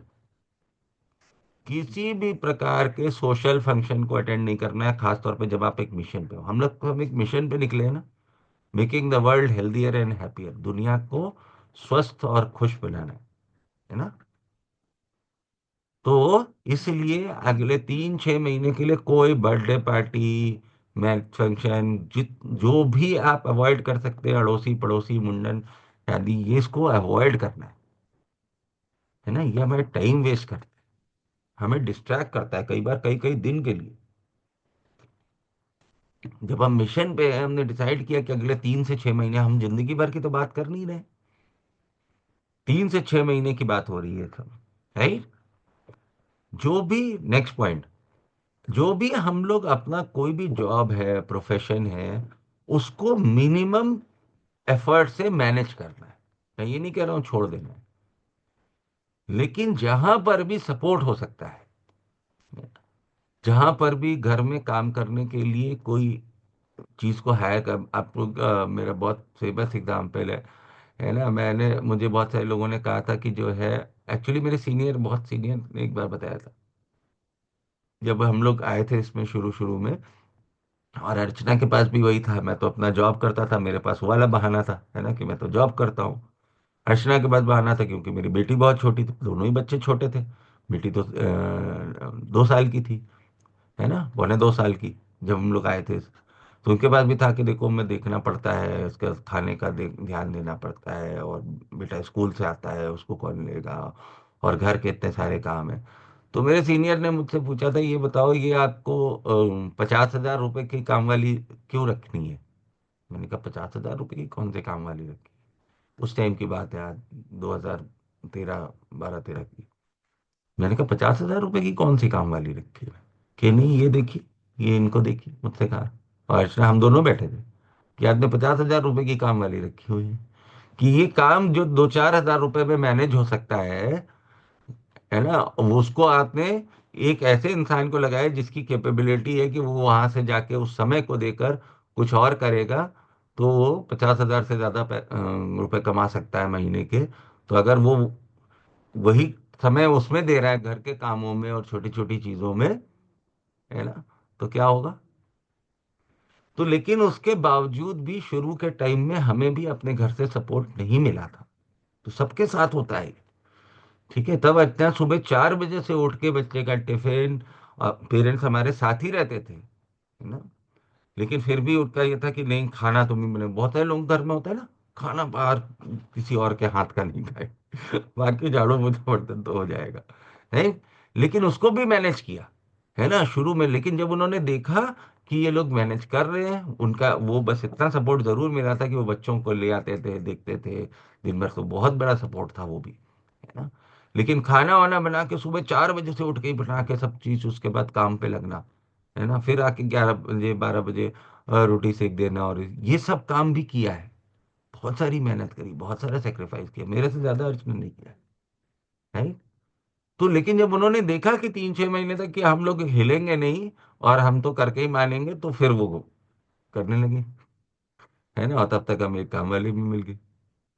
किसी भी प्रकार के सोशल फंक्शन को अटेंड नहीं करना है, खासतौर पे जब आप एक मिशन पे हो। हम एक मिशन पे निकले हैं ना, making the world healthier and happier, दुनिया को स्वस्थ और खुश बनाना है ना। तो इसलिए अगले 3 6 महीने के लिए कोई बर्थडे पार्टी, मैच फंक्शन, जित जो भी आप अवॉइड कर सकते हैं, अड़ोसी पड़ोसी मुंडन शादी, ये इसको अवॉइड करना है ना। ये हमें टाइम वेस्ट करता है, हमें डिस्ट्रैक्ट करता है कई बार, कई कई दिन के लिए। जब हम मिशन पे हैं, हमने डिसाइड किया कि अगले 3 से 6 महीने, हम जिंदगी भर की तो बात कर नहीं रहे, 3 से 6 महीने की बात हो रही है सब, राइट। जो भी, नेक्स्ट पॉइंट, जो भी हम लोग अपना कोई भी जॉब है, प्रोफेशन है, उसको मिनिमम एफर्ट से मैनेज करना है। मैं ये नहीं कह रहा हूं छोड़ देना है, लेकिन जहां पर भी सपोर्ट हो सकता है, जहां पर भी घर में काम करने के लिए कोई चीज को हैक, आपको मेरा बहुत फेमस एग्जाम्पल है ना, मैंने मुझे बहुत सारे लोगों ने कहा था कि जो है, एक्चुअली मेरे सीनियर, बहुत सीनियर ने एक बार बताया था, जब हम लोग आए थे इसमें शुरू शुरू में, और अर्चना के पास भी वही था, मैं तो अपना जॉब करता था, मेरे पास वो वाला बहाना था, है ना, कि मैं तो जॉब करता हूँ। अर्चना के पास बहाना था क्योंकि मेरी बेटी बहुत छोटी थी, दोनों ही बच्चे छोटे थे। बेटी तो 2 साल की थी, है ना, 1.25 साल की, जब हम लोग आए थे। तो उनके पास भी था कि देखो, मैं देखना पड़ता है, उसका खाने का ध्यान देना पड़ता है, और बेटा स्कूल से आता है, उसको कौन लेगा, और घर के इतने सारे काम है। तो मेरे सीनियर ने मुझसे पूछा था, ये बताओ, ये आपको 50,000 रुपए की काम वाली क्यों रखनी है? मैंने कहा, 50,000 रुपए की कौन से काम वाली रखी? उस टाइम की बात है, आज 2013, 12-13 की। मैंने कहा, 50,000 रुपए की कौन सी काम वाली रखी है? कि नहीं, ये देखिए, ये इनको देखिए, मुझसे कहा। और अर्चना, हम दोनों बैठे थे, कि आपने 50,000 रुपए की काम वाली रखी हुई है, कि ये काम जो 2-4 हजार रुपए में मैनेज हो सकता है ना, वो उसको आपने एक ऐसे इंसान को लगाया जिसकी कैपेबिलिटी है कि वो वहां से जाके उस समय को देकर कुछ और करेगा, तो वो 50,000 से ज्यादा रुपए कमा सकता है महीने के। तो अगर वो वही समय उसमें दे रहा है, घर के कामों में और छोटी छोटी चीजों में, है ना, तो क्या होगा? तो लेकिन उसके बावजूद भी शुरू के टाइम में हमें भी अपने घर से सपोर्ट नहीं मिला था। तो सबके साथ होता है, ठीक है, तब इतना सुबह 4 बजे से उठ के बच्चे का टिफिन, पेरेंट्स हमारे साथ ही रहते थे, है ना, लेकिन फिर भी उनका ये था कि नहीं, खाना तुम ही बने। बहुत सारे लोग घर में होता है ना, खाना बाहर किसी और के हाथ का नहीं खाए, बाकी झाड़ू पोछा बर्तन तो हो जाएगा, नहीं। लेकिन उसको भी मैनेज किया, है ना, शुरू में। लेकिन जब उन्होंने देखा कि ये लोग मैनेज कर रहे हैं, उनका वो बस इतना सपोर्ट जरूर मिला था कि वो बच्चों को ले आते थे, देखते थे दिन भर, तो बहुत बड़ा सपोर्ट था वो भी, है ना। लेकिन खाना वाना बना के सुबह 4 बजे से उठ के ही बना के सब चीज, उसके बाद काम पे लगना, है ना, फिर आके 11 बजे 12 बजे रोटी सेक देना, और ये सब काम भी किया है। बहुत सारी मेहनत करी, बहुत सारा सेक्रीफाइस किया, मेरे से ज्यादा अर्च ने नहीं किया है। तो लेकिन जब उन्होंने देखा कि 3-6 महीने तक कि हम लोग हिलेंगे नहीं, और हम तो करके ही मानेंगे, तो फिर वो करने लगे, है ना, और तब तक हमें एक काम वाली भी मिल गई,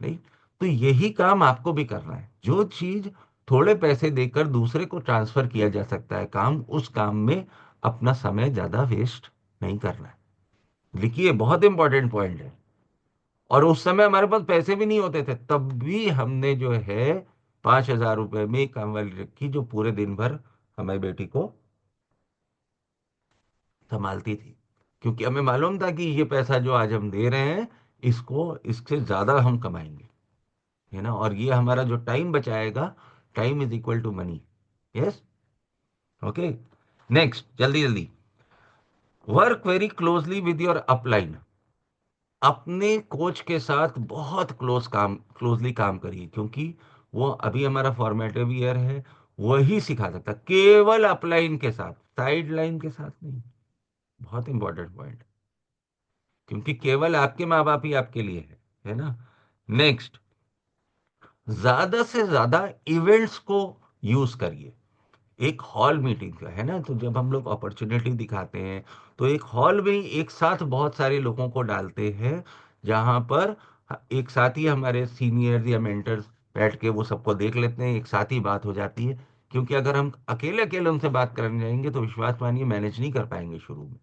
नहीं। तो यही काम आपको भी करना है, जो चीज थोड़े पैसे देकर दूसरे को ट्रांसफर किया जा सकता है काम, उस काम में अपना समय ज्यादा वेस्ट नहीं करना है। लिखिए, बहुत इंपॉर्टेंट पॉइंट है। और उस समय हमारे पास पैसे भी नहीं होते थे, तब भी हमने जो है 5,000 रुपए में एक काम वाली रखी, जो पूरे दिन भर हमारी बेटी को संभालती थी, क्योंकि हमें मालूम था कि ये पैसा जो आज हम दे रहे हैं, इसको इससे ज्यादा हम कमाएंगे, है ना, और ये हमारा जो टाइम बचाएगा, time is equal to money. Yes. Okay. Next, जल्दी जल्दी। Work very closely with your upline. अपने कोच के साथ बहुत क्लोजली काम करिए, क्योंकि वो अभी हमारा फॉर्मेटिव ईयर है, वही सिखा सकता है, केवल अपलाइन के साथ, साइड लाइन के साथ नहीं। बहुत इंपॉर्टेंट पॉइंट, क्योंकि केवल आपके माँ बाप ही आपके लिए है ना। नेक्स्ट, ज्यादा से ज्यादा इवेंट्स को यूज करिए। एक हॉल मीटिंग का है ना, तो जब हम लोग अपॉर्चुनिटी दिखाते हैं, तो एक हॉल में ही एक साथ बहुत सारे लोगों को डालते हैं, जहां पर एक साथ ही हमारे सीनियर्स या मेंटर्स बैठ के वो सबको देख लेते हैं, एक साथ ही बात हो जाती है। क्योंकि अगर हम अकेले अकेले उनसे बात करने जाएंगे, तो विश्वास मानिए मैनेज नहीं कर पाएंगे शुरू में,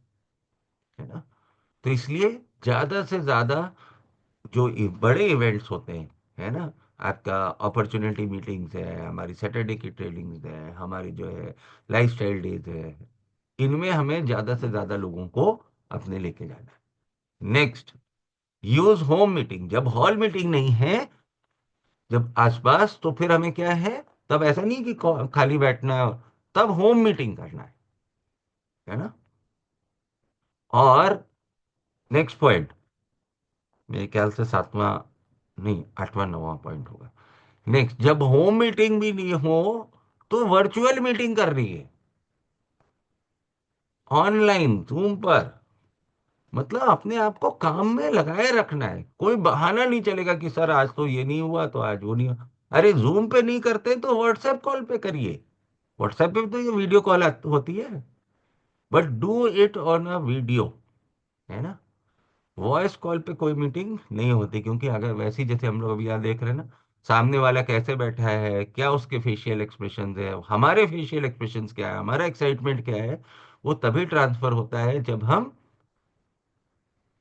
है ना। तो इसलिए ज्यादा से ज्यादा जो बड़े इवेंट्स होते हैं, है ना, आपका अपॉर्चुनिटी मीटिंग्स है, हमारी सैटरडे की ट्रेनिंग्स है, हमारी जो है लाइफस्टाइल डेज है, इनमें हमें ज्यादा से ज्यादा लोगों को अपने लेके जाना है। Next, use home meeting. जब हॉल मीटिंग नहीं है, जब आसपास, तो फिर हमें क्या है, तब ऐसा नहीं कि खाली बैठना है, तब होम मीटिंग करना है ना। और नेक्स्ट पॉइंट, मेरे ख्याल से सातवां, नहीं, आठवां नौवां पॉइंट होगा। नेक्स्ट, जब होम मीटिंग भी नहीं हो, तो वर्चुअल मीटिंग कर रही है, ऑनलाइन जूम पर। मतलब अपने आप को काम में लगाए रखना है, कोई बहाना नहीं चलेगा कि सर आज तो ये नहीं हुआ, तो आज वो नहीं हुआ। अरे जूम पे नहीं करते तो व्हाट्सएप कॉल पे करिए। व्हाट्सएप पे तो ये वीडियो कॉल होती है, but do it on a video, है ना। वॉइस कॉल पे कोई मीटिंग नहीं होती, क्योंकि अगर वैसी जैसे हम लोग अभी यहाँ देख रहे हैं ना, सामने वाला कैसे बैठा है, क्या उसके फेशियल एक्सप्रेशंस है, हमारे फेशियल एक्सप्रेशंस क्या है, हमारा एक्साइटमेंट क्या है, वो तभी ट्रांसफर होता है जब हम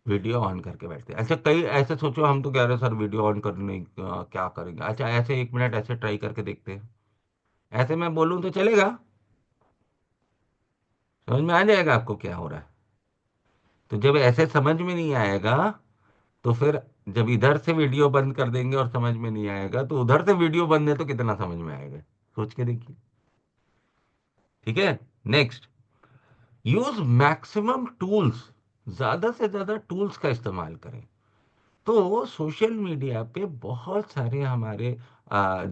वीडियो ऑन करके बैठते हैं। अच्छा, कई ऐसे सोचो, हम तो कह रहे हैं सर वीडियो ऑन करने क्या करेंगे, अच्छा ऐसे 1 मिनट ऐसे ट्राई करके देखते हैं, ऐसे मैं बोलूँ तो चलेगा? समझ में आ जाएगा आपको क्या हो रहा है? तो जब ऐसे समझ में नहीं आएगा, तो फिर जब इधर से वीडियो बंद कर देंगे और समझ में नहीं आएगा, तो उधर से वीडियो बंद है तो कितना समझ में आएगा? सोच के देखिए। ठीक है। नेक्स्ट, यूज मैक्सिमम टूल्स, ज्यादा से ज्यादा टूल्स का इस्तेमाल करें। तो सोशल मीडिया पे बहुत सारे हमारे आ,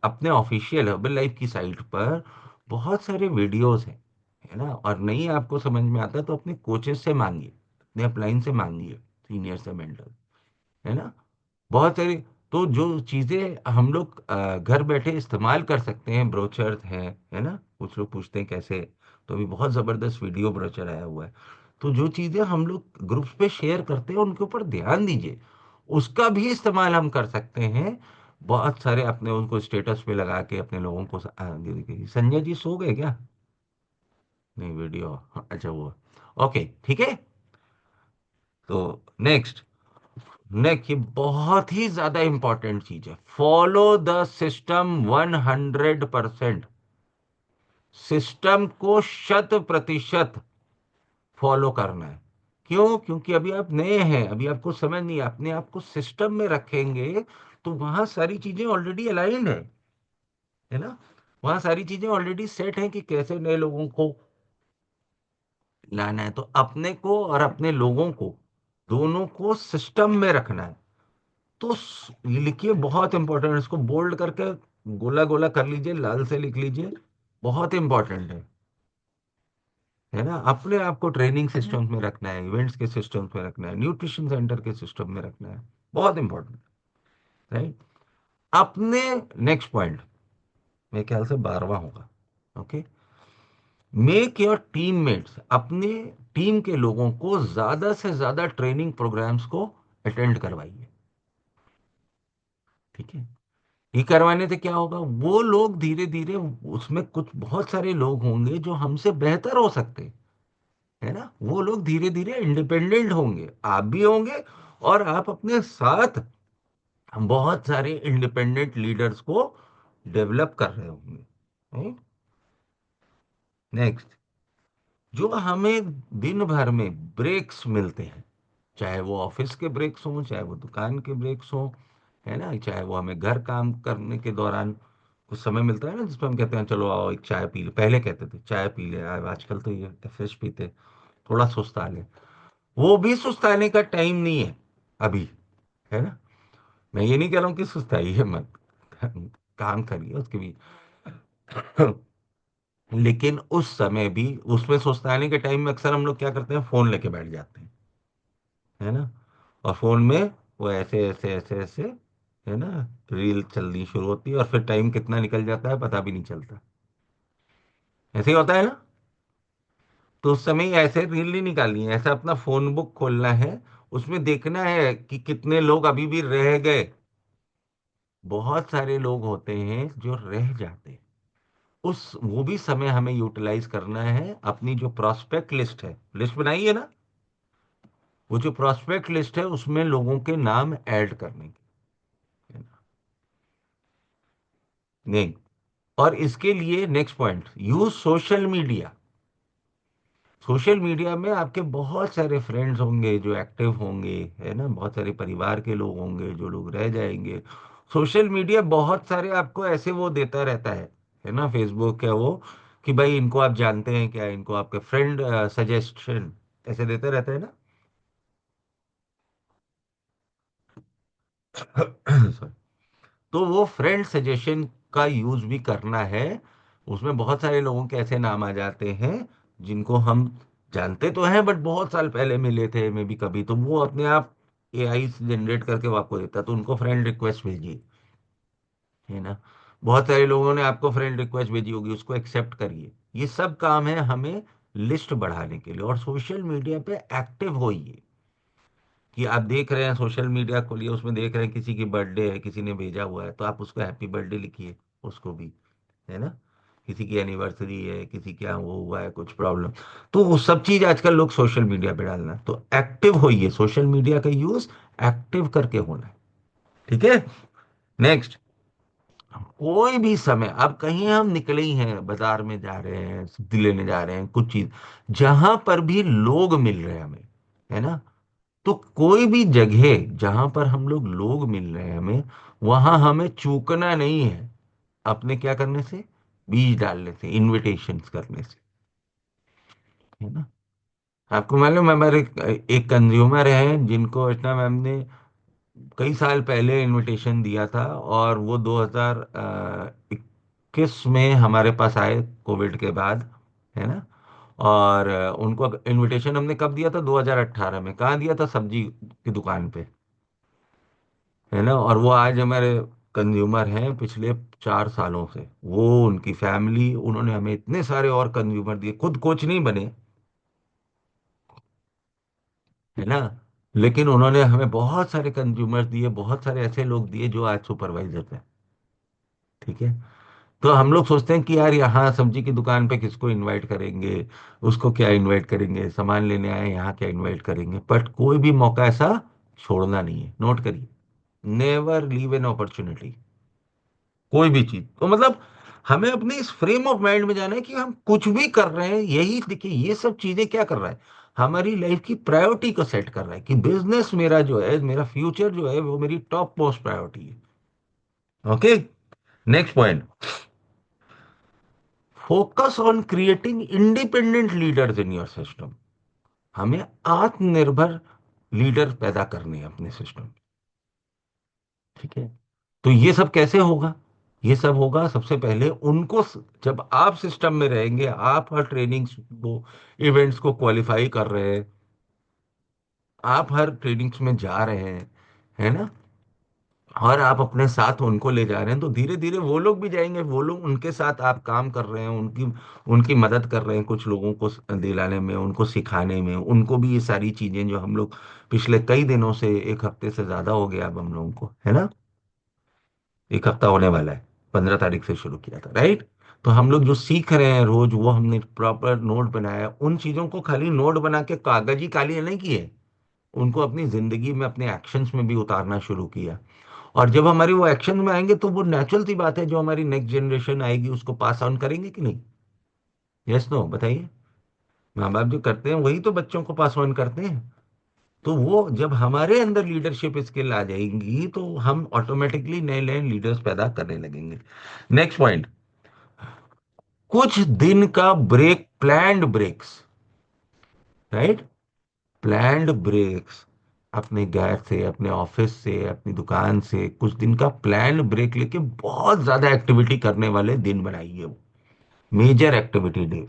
अपने ऑफिशियल हर्बल लाइफ की साइट पर बहुत सारे वीडियोस हैं, है ना? और नहीं आपको समझ में आता तो अपने कोचेस से मांगिए, अपने अपलाइन से मांगिए, सीनियर से मेंटर, है ना? बहुत सारी, तो जो चीजें हम लोग घर बैठे इस्तेमाल कर सकते हैं, ब्रोचर हैं, है ना? कुछ लोग पूछते हैं कैसे, तो अभी बहुत जबरदस्त वीडियो ब्रोचर आया हुआ है। तो जो चीजें हम लोग ग्रुप्स पे शेयर करते हैं उनके ऊपर ध्यान दीजिए, उसका भी इस्तेमाल हम कर सकते हैं। बहुत सारे अपने उनको स्टेटस पे लगा के अपने लोगों को देखिए, संजय जी सो गए क्या? नहीं, वीडियो, अच्छा वो, ओके ठीक है। तो नेक्स्ट, नेक्स्ट, ये बहुत ही ज्यादा इंपॉर्टेंट चीज है, फॉलो द सिस्टम 100%। सिस्टम को 100% फॉलो करना है। क्यों? क्योंकि अभी आप नए हैं, अभी आपको समझ नहीं है, अपने आप को सिस्टम में रखेंगे तो वहां सारी चीजें ऑलरेडी अलाइंड है ना? वहां सारी चीजें ऑलरेडी सेट हैं कि कैसे नए लोगों को लाना है। तो अपने को और अपने लोगों को, दोनों को सिस्टम में रखना है। तो ये लिखिए, बहुत इंपॉर्टेंट है, इसको बोल्ड करके गोला गोला कर लीजिए, लाल से लिख लीजिए, बहुत इंपॉर्टेंट है ना? अपने आप को ट्रेनिंग सिस्टम में रखना है, इवेंट्स के सिस्टम में रखना है, न्यूट्रिशन सेंटर के सिस्टम में रखना है, बहुत इंपॉर्टेंट, राइट? अपने, नेक्स्ट पॉइंट मेरे ख्याल से 12वां होगा, ओके, मेक योर टीममेट्स, अपने टीम के लोगों को ज्यादा से ज्यादा ट्रेनिंग प्रोग्राम्स को अटेंड करवाइए। ठीक है। ये करवाने से क्या होगा, वो लोग धीरे धीरे, उसमें कुछ बहुत सारे लोग होंगे जो हमसे बेहतर हो सकते हैं, है ना? वो लोग धीरे धीरे इंडिपेंडेंट होंगे, आप भी होंगे, और आप अपने साथ बहुत सारे इंडिपेंडेंट लीडर्स को डेवलप कर रहे होंगे। नेक्स्ट, जो हमें दिन भर में ब्रेक्स मिलते हैं, चाहे वो ऑफिस के ब्रेक्स हों, चाहे वो दुकान के ब्रेक्स हों, है ना, चाहे वो हमें घर काम करने के दौरान कुछ समय मिलता है ना, जिसमें हम कहते हैं चलो आओ एक चाय पी ले, पहले कहते थे चाय पी ले, आजकल तो ये फ्रेश पीते, थोड़ा सुस्ता ले, वो भी सुस्ताने का टाइम नहीं है अभी, है ना? मैं ये नहीं कह रहा हूँ कि सुस्ताइए मत, काम करिए उसके भी, लेकिन उस समय भी, उसमें सुस्ताने के टाइम में अक्सर हम लोग क्या करते हैं, फोन लेके बैठ जाते हैं, है ना? और फोन में वो ऐसे ऐसे ऐसे ऐसे, है ना, रील चलनी शुरू होती है, और फिर टाइम कितना निकल जाता है पता भी नहीं चलता। ऐसे ही होता है ना? तो उस समय ऐसे रील नहीं निकालनी है, ऐसा अपना फोन बुक खोलना है, उसमें देखना है कि कितने लोग अभी भी रह गए। बहुत सारे लोग होते हैं जो रह जाते हैं, उस वो भी समय हमें यूटिलाइज करना है। अपनी जो प्रोस्पेक्ट लिस्ट है, लिस्ट बनाई है ना, वो जो प्रोस्पेक्ट लिस्ट है उसमें लोगों के नाम ऐड करने के, नहीं। और इसके लिए next point, use social media. Social media में आपके बहुत सारे फ्रेंड्स होंगे जो एक्टिव होंगे, है ना? बहुत सारे परिवार के लोग होंगे जो लोग रह जाएंगे। सोशल मीडिया बहुत सारे आपको ऐसे वो देता रहता है ना? फेसबुक क्या वो, कि भाई इनको आप जानते हैं क्या, इनको आपके फ्रेंड सजेशन ऐसे देते रहते हैं ना। Sorry। तो वो फ्रेंड सजेशन का यूज भी करना है। उसमें बहुत सारे लोगों के ऐसे नाम आ जाते हैं जिनको हम जानते तो हैं, बट बहुत साल पहले मिले थे मे बी कभी, तो वो अपने आप एआई से जनरेट करके वो आपको देता है, तो उनको फ्रेंड रिक्वेस्ट भेजिए, है ना? बहुत सारे लोगों ने आपको फ्रेंड रिक्वेस्ट भेजी होगी, उसको एक्सेप्ट करिए। ये सब काम है हमें लिस्ट बढ़ाने के लिए, और सोशल मीडिया पे एक्टिव होइए। कि आप देख रहे हैं सोशल मीडिया खोलिए, उसमें देख रहे हैं किसी की बर्थडे है, किसी ने भेजा हुआ है, तो आप उसको हैप्पी बर्थडे लिखिए, उसको भी, है ना। किसी की एनिवर्सरी है, किसी क्या वो हुआ है कुछ प्रॉब्लम, तो वो सब चीज आजकल लोग सोशल मीडिया पे डालना है। तो एक्टिव होइए, सोशल मीडिया का यूज एक्टिव करके होना है। ठीक है। नेक्स्ट, कोई भी समय, अब कहीं हम निकले ही हैं, बाजार में जा रहे हैं, सब्जी लेने जा रहे हैं, कुछ चीज, जहां पर भी लोग मिल रहे हैं हमें, है ना, तो कोई भी जगह जहां पर हम लोग मिल रहे हैं हमें, वहां हमें चूकना नहीं है अपने क्या करने से, बीज डालने से, इनविटेशंस करने से, है ना। आपको मालूम है, हमारे एक कंज्यूमर हैं जिनको इतना मैम ने कई साल पहले इनविटेशन दिया था, और वो 2021 में हमारे पास आए कोविड के बाद, है ना। और उनको इनविटेशन हमने कब दिया था, 2018 में। कहाँ दिया था, सब्जी की दुकान पे, है ना। और वो आज हमारे कंज्यूमर हैं पिछले 4 सालों से, वो उनकी फैमिली, उन्होंने हमें इतने सारे और कंज्यूमर दिए, खुद कोच नहीं बने, है ना, लेकिन उन्होंने हमें बहुत सारे कंज्यूमर दिए, बहुत सारे ऐसे लोग दिए जो आज सुपरवाइजर थे। ठीक है। तो हम लोग सोचते हैं कि यार यहाँ सब्जी की दुकान पे किसको इनवाइट करेंगे, उसको क्या इनवाइट करेंगे, सामान लेने आए यहाँ क्या इनवाइट करेंगे, बट कोई भी मौका ऐसा छोड़ना नहीं है, नोट करिए। नेवर लीव एन अपॉर्चुनिटी, कोई भी चीज। तो मतलब हमें अपने इस फ्रेम ऑफ माइंड में जाना है कि हम कुछ भी कर रहे हैं, यही देखिए ये सब चीजें क्या कर रहा है, हमारी लाइफ की प्रायोरिटी को सेट कर रहा है, कि बिजनेस मेरा जो है, मेरा फ्यूचर जो है, वो मेरी टॉप मोस्ट प्रायोरिटी है। Okay. Next point, focus on creating independent leaders in your system. हमें आत्मनिर्भर लीडर पैदा करने हैं अपने सिस्टम। ठीक है। तो ये सब कैसे होगा, ये सब होगा सबसे पहले उनको जब आप सिस्टम में रहेंगे, आप हर ट्रेनिंग्स को, इवेंट्स को क्वालिफाई कर रहे हैं, आप हर ट्रेनिंग्स में जा रहे हैं, है ना, और आप अपने साथ उनको ले जा रहे हैं, तो धीरे धीरे वो लोग भी जाएंगे, वो लोग, उनके साथ आप काम कर रहे हैं, उनकी उनकी मदद कर रहे हैं, कुछ लोगों को दिलाने में, उनको सिखाने में, उनको भी ये सारी चीजें जो हम लोग पिछले कई दिनों से, एक हफ्ते से ज्यादा हो गया अब हम लोगों को, है ना, एक हफ्ता होने वाला है, 15 तारीख से शुरू किया था, राइट। तो हम लोग जो सीख रहे हैं रोज, वो हमने प्रॉपर नोट बनाया, उन चीजों को खाली नोट बना के कागजी काली नहीं किए, उनको अपनी जिंदगी में, अपने एक्शंस में भी उतारना शुरू किया। और जब हमारे वो एक्शन में आएंगे, तो वो नेचुरल सी बात है, जो हमारी नेक्स्ट जनरेशन आएगी उसको पास ऑन करेंगे कि नहीं। यस नो बताइए। माँ बाप जो करते हैं वही तो बच्चों को पास ऑन करते हैं। तो वो जब हमारे अंदर लीडरशिप स्किल आ जाएंगी, तो हम ऑटोमेटिकली नए नए लीडर्स पैदा करने लगेंगे। नेक्स्ट पॉइंट, कुछ दिन का break, planned breaks, right, planned breaks, अपने घर से, अपने ऑफिस से, अपनी दुकान से कुछ दिन का प्लान ब्रेक लेके बहुत ज्यादा एक्टिविटी करने वाले दिन बनाइए, वो मेजर एक्टिविटी डेज।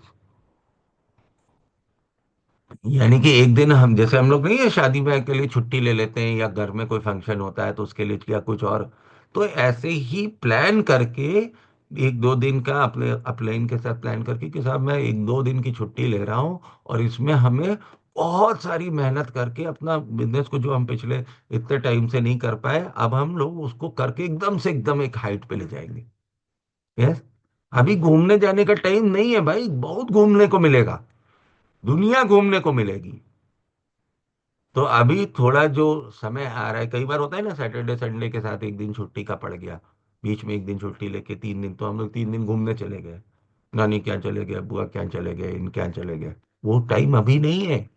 यानी कि एक दिन हम, जैसे हम लोग नहीं है शादी ब्याह के लिए छुट्टी ले लेते हैं, या घर में कोई फंक्शन होता है तो उसके लिए, या कुछ और, तो ऐसे ही प्लान करके 1-2 दिन का अपने अपलाइन के साथ प्लान करके कि साहब मैं 1-2 दिन की छुट्टी ले रहा हूँ, और इसमें हमें बहुत सारी मेहनत करके अपना बिजनेस को, जो हम पिछले इतने टाइम से नहीं कर पाए, अब हम लोग उसको करके एकदम से एकदम एक हाइट पे ले जाएंगे। यस। अभी घूमने जाने का टाइम नहीं है भाई, बहुत घूमने को मिलेगा, दुनिया घूमने को मिलेगी। तो अभी थोड़ा जो समय आ रहा है, कई बार होता है ना, सैटरडे संडे के साथ एक दिन छुट्टी का पड़ गया, बीच में एक दिन छुट्टी लेके 3 दिन, तो हम लोग 3 दिन घूमने चले गए, नानी क्या चले गए, बुआ क्या चले गए, इन क्या चले गए। वो टाइम अभी नहीं है,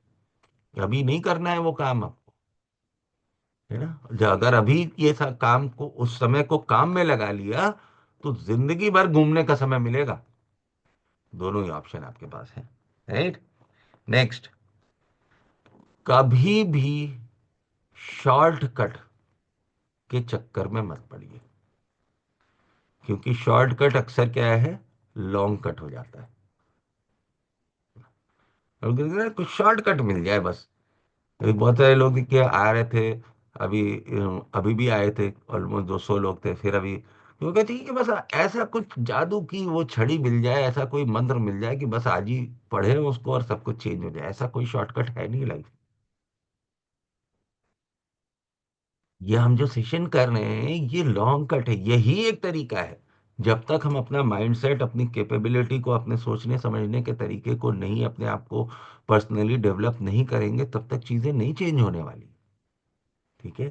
अभी नहीं करना है वो काम आपको, है ना। अगर अभी ये काम को, उस समय को काम में लगा लिया, तो जिंदगी भर घूमने का समय मिलेगा। दोनों ही ऑप्शन आपके पास है, राइट। नेक्स्ट, कभी भी शॉर्टकट के चक्कर में मत पड़िए, क्योंकि शॉर्टकट अक्सर क्या है, लॉन्ग कट हो जाता है। और कहते हैं ना, कुछ शॉर्टकट मिल जाए बस। अभी बहुत सारे लोग के आ रहे थे, अभी अभी भी आए थे, ऑलमोस्ट 200 लोग थे, फिर अभी वो कहते हैं कि बस ऐसा कुछ जादू की वो छड़ी मिल जाए, ऐसा कोई मंत्र मिल जाए कि बस आज ही पढ़े उसको और सब कुछ चेंज हो जाए, ऐसा कोई शॉर्टकट है नहीं लाइफ। ये हम जो सेशन कर रहे हैं ये लॉन्ग कट है, यही एक तरीका है। जब तक हम अपना माइंडसेट, अपनी कैपेबिलिटी को, अपने सोचने समझने के तरीके को नहीं, अपने आप को पर्सनली डेवलप नहीं करेंगे, तब तक चीजें नहीं चेंज होने वाली। ठीक है।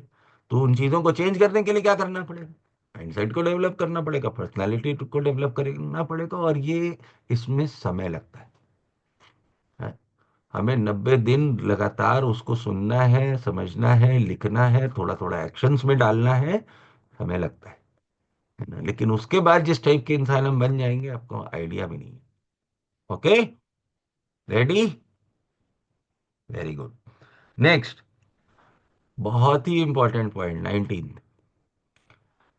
तो उन चीजों को चेंज करने के लिए क्या करना पड़ेगा? माइंडसेट को डेवलप करना पड़ेगा, पर्सनालिटी को डेवलप करना पड़ेगा, और ये इसमें समय लगता है। हमें 90 दिन लगातार उसको सुनना है, समझना है, लिखना है, थोड़ा थोड़ा एक्शंस में डालना है, समय लगता है ना? लेकिन उसके बाद जिस टाइप के इंसान हम बन जाएंगे, आपको आइडिया भी नहीं है। Okay, ready? Very good. Next, बहुत ही इंपॉर्टेंट पॉइंट, 19,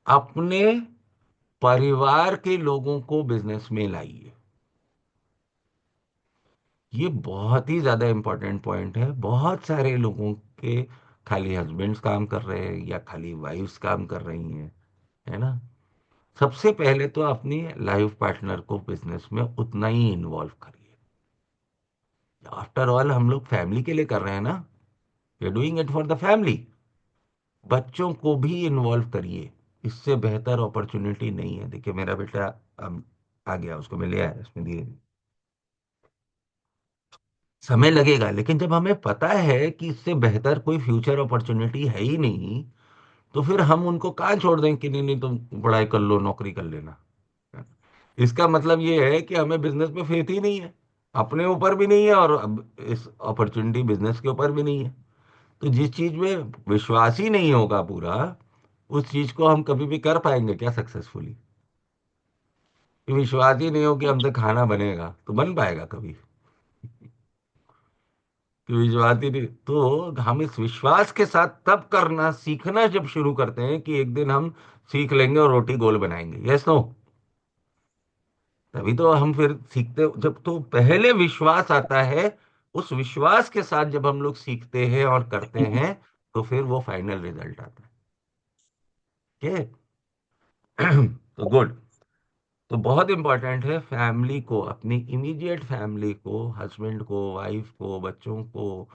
अपने परिवार के लोगों को बिजनेस में लाइए। ये बहुत ही ज्यादा इंपॉर्टेंट पॉइंट है। बहुत सारे लोगों के खाली हस्बैंड्स काम कर रहे हैं या खाली वाइफ्स काम कर रही हैं, है ना? सबसे पहले तो अपनी लाइफ पार्टनर को बिजनेस में उतना ही इन्वॉल्व करिए। आफ्टर ऑल हम लोग फैमिली के लिए कर रहे हैं ना, we are doing it for the family. बच्चों को भी इन्वॉल्व करिए। इससे बेहतर अपॉर्चुनिटी नहीं है। देखिए मेरा बेटा अब आ गया, उसको मैं ले आया इसमें धीरे धीरे। समय लगेगा, लेकिन जब हमें पता है कि इससे बेहतर कोई फ्यूचर अपॉर्चुनिटी है ही नहीं, तो फिर हम उनको कहाँ छोड़ दें कि नहीं नहीं तुम पढ़ाई कर लो, नौकरी कर लेना। इसका मतलब ये है कि हमें बिजनेस में फेथ ही नहीं है, अपने ऊपर भी नहीं है, और अब इस अपॉर्चुनिटी बिजनेस के ऊपर भी नहीं है। तो जिस चीज में विश्वास ही नहीं होगा पूरा, उस चीज को हम कभी भी कर पाएंगे क्या सक्सेसफुली? विश्वास ही नहीं हो कि हमसे खाना बनेगा, तो बन पाएगा कभी? कि विश्वास ही नहीं, तो हम इस विश्वास के साथ तब करना सीखना जब शुरू करते हैं कि एक दिन हम सीख लेंगे और रोटी गोल बनाएंगे। Yes no? तभी तो हम फिर सीखते, जब तो पहले विश्वास आता है। उस विश्वास के साथ जब हम लोग सीखते हैं और करते हैं, तो फिर वो फाइनल रिजल्ट आता है। ठीक है। तो गुड। तो बहुत इंपॉर्टेंट है फैमिली को, अपनी इमीडिएट फैमिली को, हस्बैंड को, वाइफ को, बच्चों को,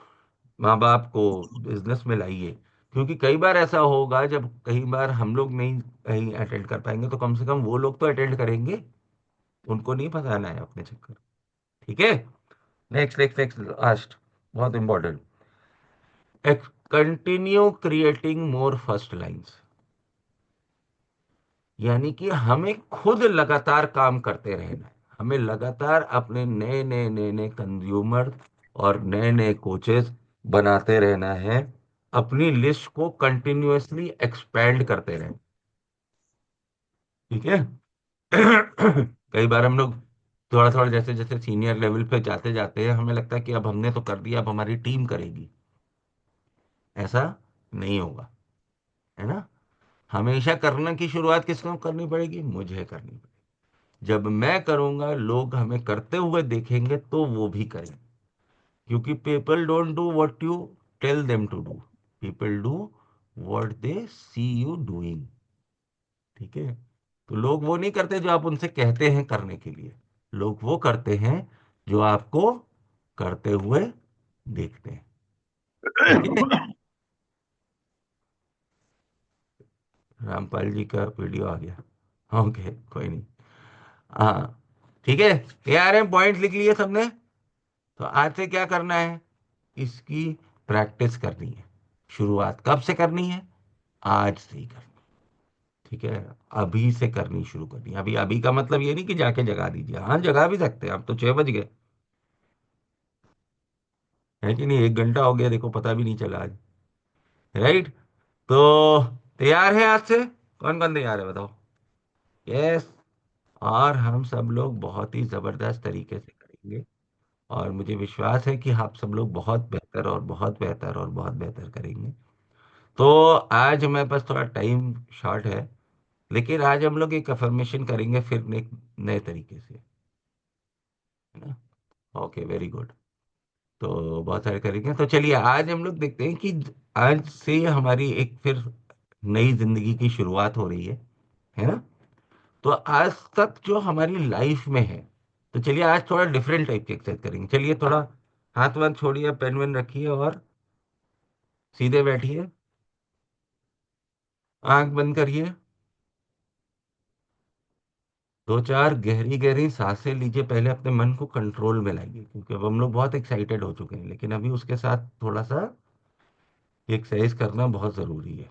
माँ बाप को बिजनेस में लाइए। क्योंकि कई बार ऐसा होगा, जब कई बार हम लोग नहीं कहीं अटेंड कर पाएंगे, तो कम से कम वो लोग तो अटेंड करेंगे। उनको नहीं फंसाना है अपने चक्कर। ठीक है। नेक्स्ट नेक्स्ट नेक्स्ट लास्ट, बहुत important, continue creating more first lines. यानी कि हमें खुद लगातार काम करते रहना है। हमें लगातार अपने नए नए नए नए कंज्यूमर और नए नए कोचेस बनाते रहना है। अपनी लिस्ट को कंटिन्यूअसली एक्सपेंड करते रहना। ठीक है। कई बार हम लोग थोड़ा थोड़ा, जैसे जैसे सीनियर लेवल पे जाते जाते हैं, हमें लगता है कि अब हमने तो कर दिया, अब हमारी टीम करेगी। ऐसा नहीं होगा, है ना? हमेशा करने की शुरुआत किसको करनी पड़ेगी? मुझे करनी पड़ेगी। जब मैं करूंगा, लोग हमें करते हुए देखेंगे तो वो भी करेंगे। क्योंकि people don't do what you tell them to do, people do what they see you doing. ठीक है। तो लोग वो नहीं करते जो आप उनसे कहते हैं करने के लिए, लोग वो करते हैं जो आपको करते हुए देखते हैं। ठीक है। रामपाल जी का वीडियो आ गया। ओके, कोई नहीं। हाँ, ठीक है। तैयार है? पॉइंट लिख लिए सबने? तो आज से क्या करना है? इसकी प्रैक्टिस करनी है। शुरुआत कब से करनी है? आज से ही करनी। ठीक है। अभी से करनी शुरू करनी है। अभी अभी का मतलब ये नहीं कि जाके जगा दीजिए, हाँ जगा भी सकते हैं। अब तो 6 बज गए, है कि नहीं? 1 घंटा हो गया, देखो पता भी नहीं चला आज। राइट। तो तैयार है आज से? कौन कौन तैयार है बताओ? यस। और हम सब लोग बहुत ही जबरदस्त तरीके से करेंगे, और मुझे विश्वास है कि आप सब लोग बहुत बेहतर और बहुत बेहतर और बहुत बेहतर करेंगे। तो आज हमारे पास थोड़ा टाइम शॉर्ट है, लेकिन आज हम लोग एक अफर्मेशन करेंगे फिर एक नए तरीके से, है ना? Okay, very good. तो बहुत सारे करेंगे। तो चलिए आज हम लोग देखते हैं कि आज से हमारी एक फिर नई जिंदगी की शुरुआत हो रही है ना? तो आज तक जो हमारी लाइफ में है, तो चलिए आज थोड़ा डिफरेंट टाइप की एक्सरसाइज करेंगे। चलिए थोड़ा हाथ वाथ छोड़िए, पेन वेन रखिए और सीधे बैठिए। आंख बंद करिए। दो चार गहरी गहरी सांसें लीजिए, पहले अपने मन को कंट्रोल में लाइए, क्योंकि अब हम लोग बहुत एक्साइटेड हो चुके हैं, लेकिन अभी उसके साथ थोड़ा सा एक्सरसाइज करना बहुत जरूरी है।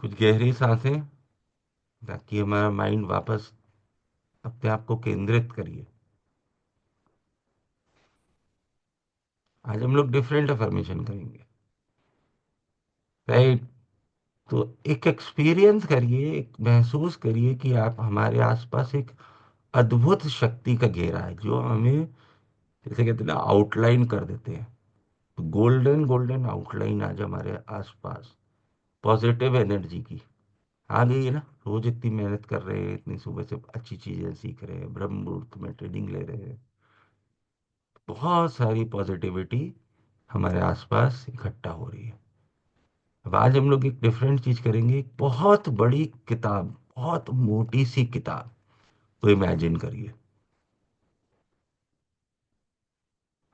कुछ गहरी सांसें, ताकि हमारा माइंड वापस अपने आप को केंद्रित करिए। आज हम लोग डिफरेंट अफर्मेशन करेंगे, राइट? तो एक एक्सपीरियंस करिए, एक महसूस करिए कि आप हमारे आसपास एक अद्भुत शक्ति का घेरा है, जो हमें जैसे कहते हैं ना, आउटलाइन कर देते हैं। तो गोल्डन गोल्डन आउटलाइन आज हमारे आसपास पॉजिटिव एनर्जी की आ गई है ना। रोज इतनी मेहनत कर रहे हैं, इतनी सुबह से अच्छी चीजें सीख रहे हैं, ब्रह्म मुहूर्त में ट्रेनिंग ले रहे हैं, बहुत सारी पॉजिटिविटी हमारे आसपास इकट्ठा हो रही है। अब आज हम लोग एक डिफरेंट चीज करेंगे। एक बहुत बड़ी किताब, बहुत मोटी सी किताब को इमेजिन करिए।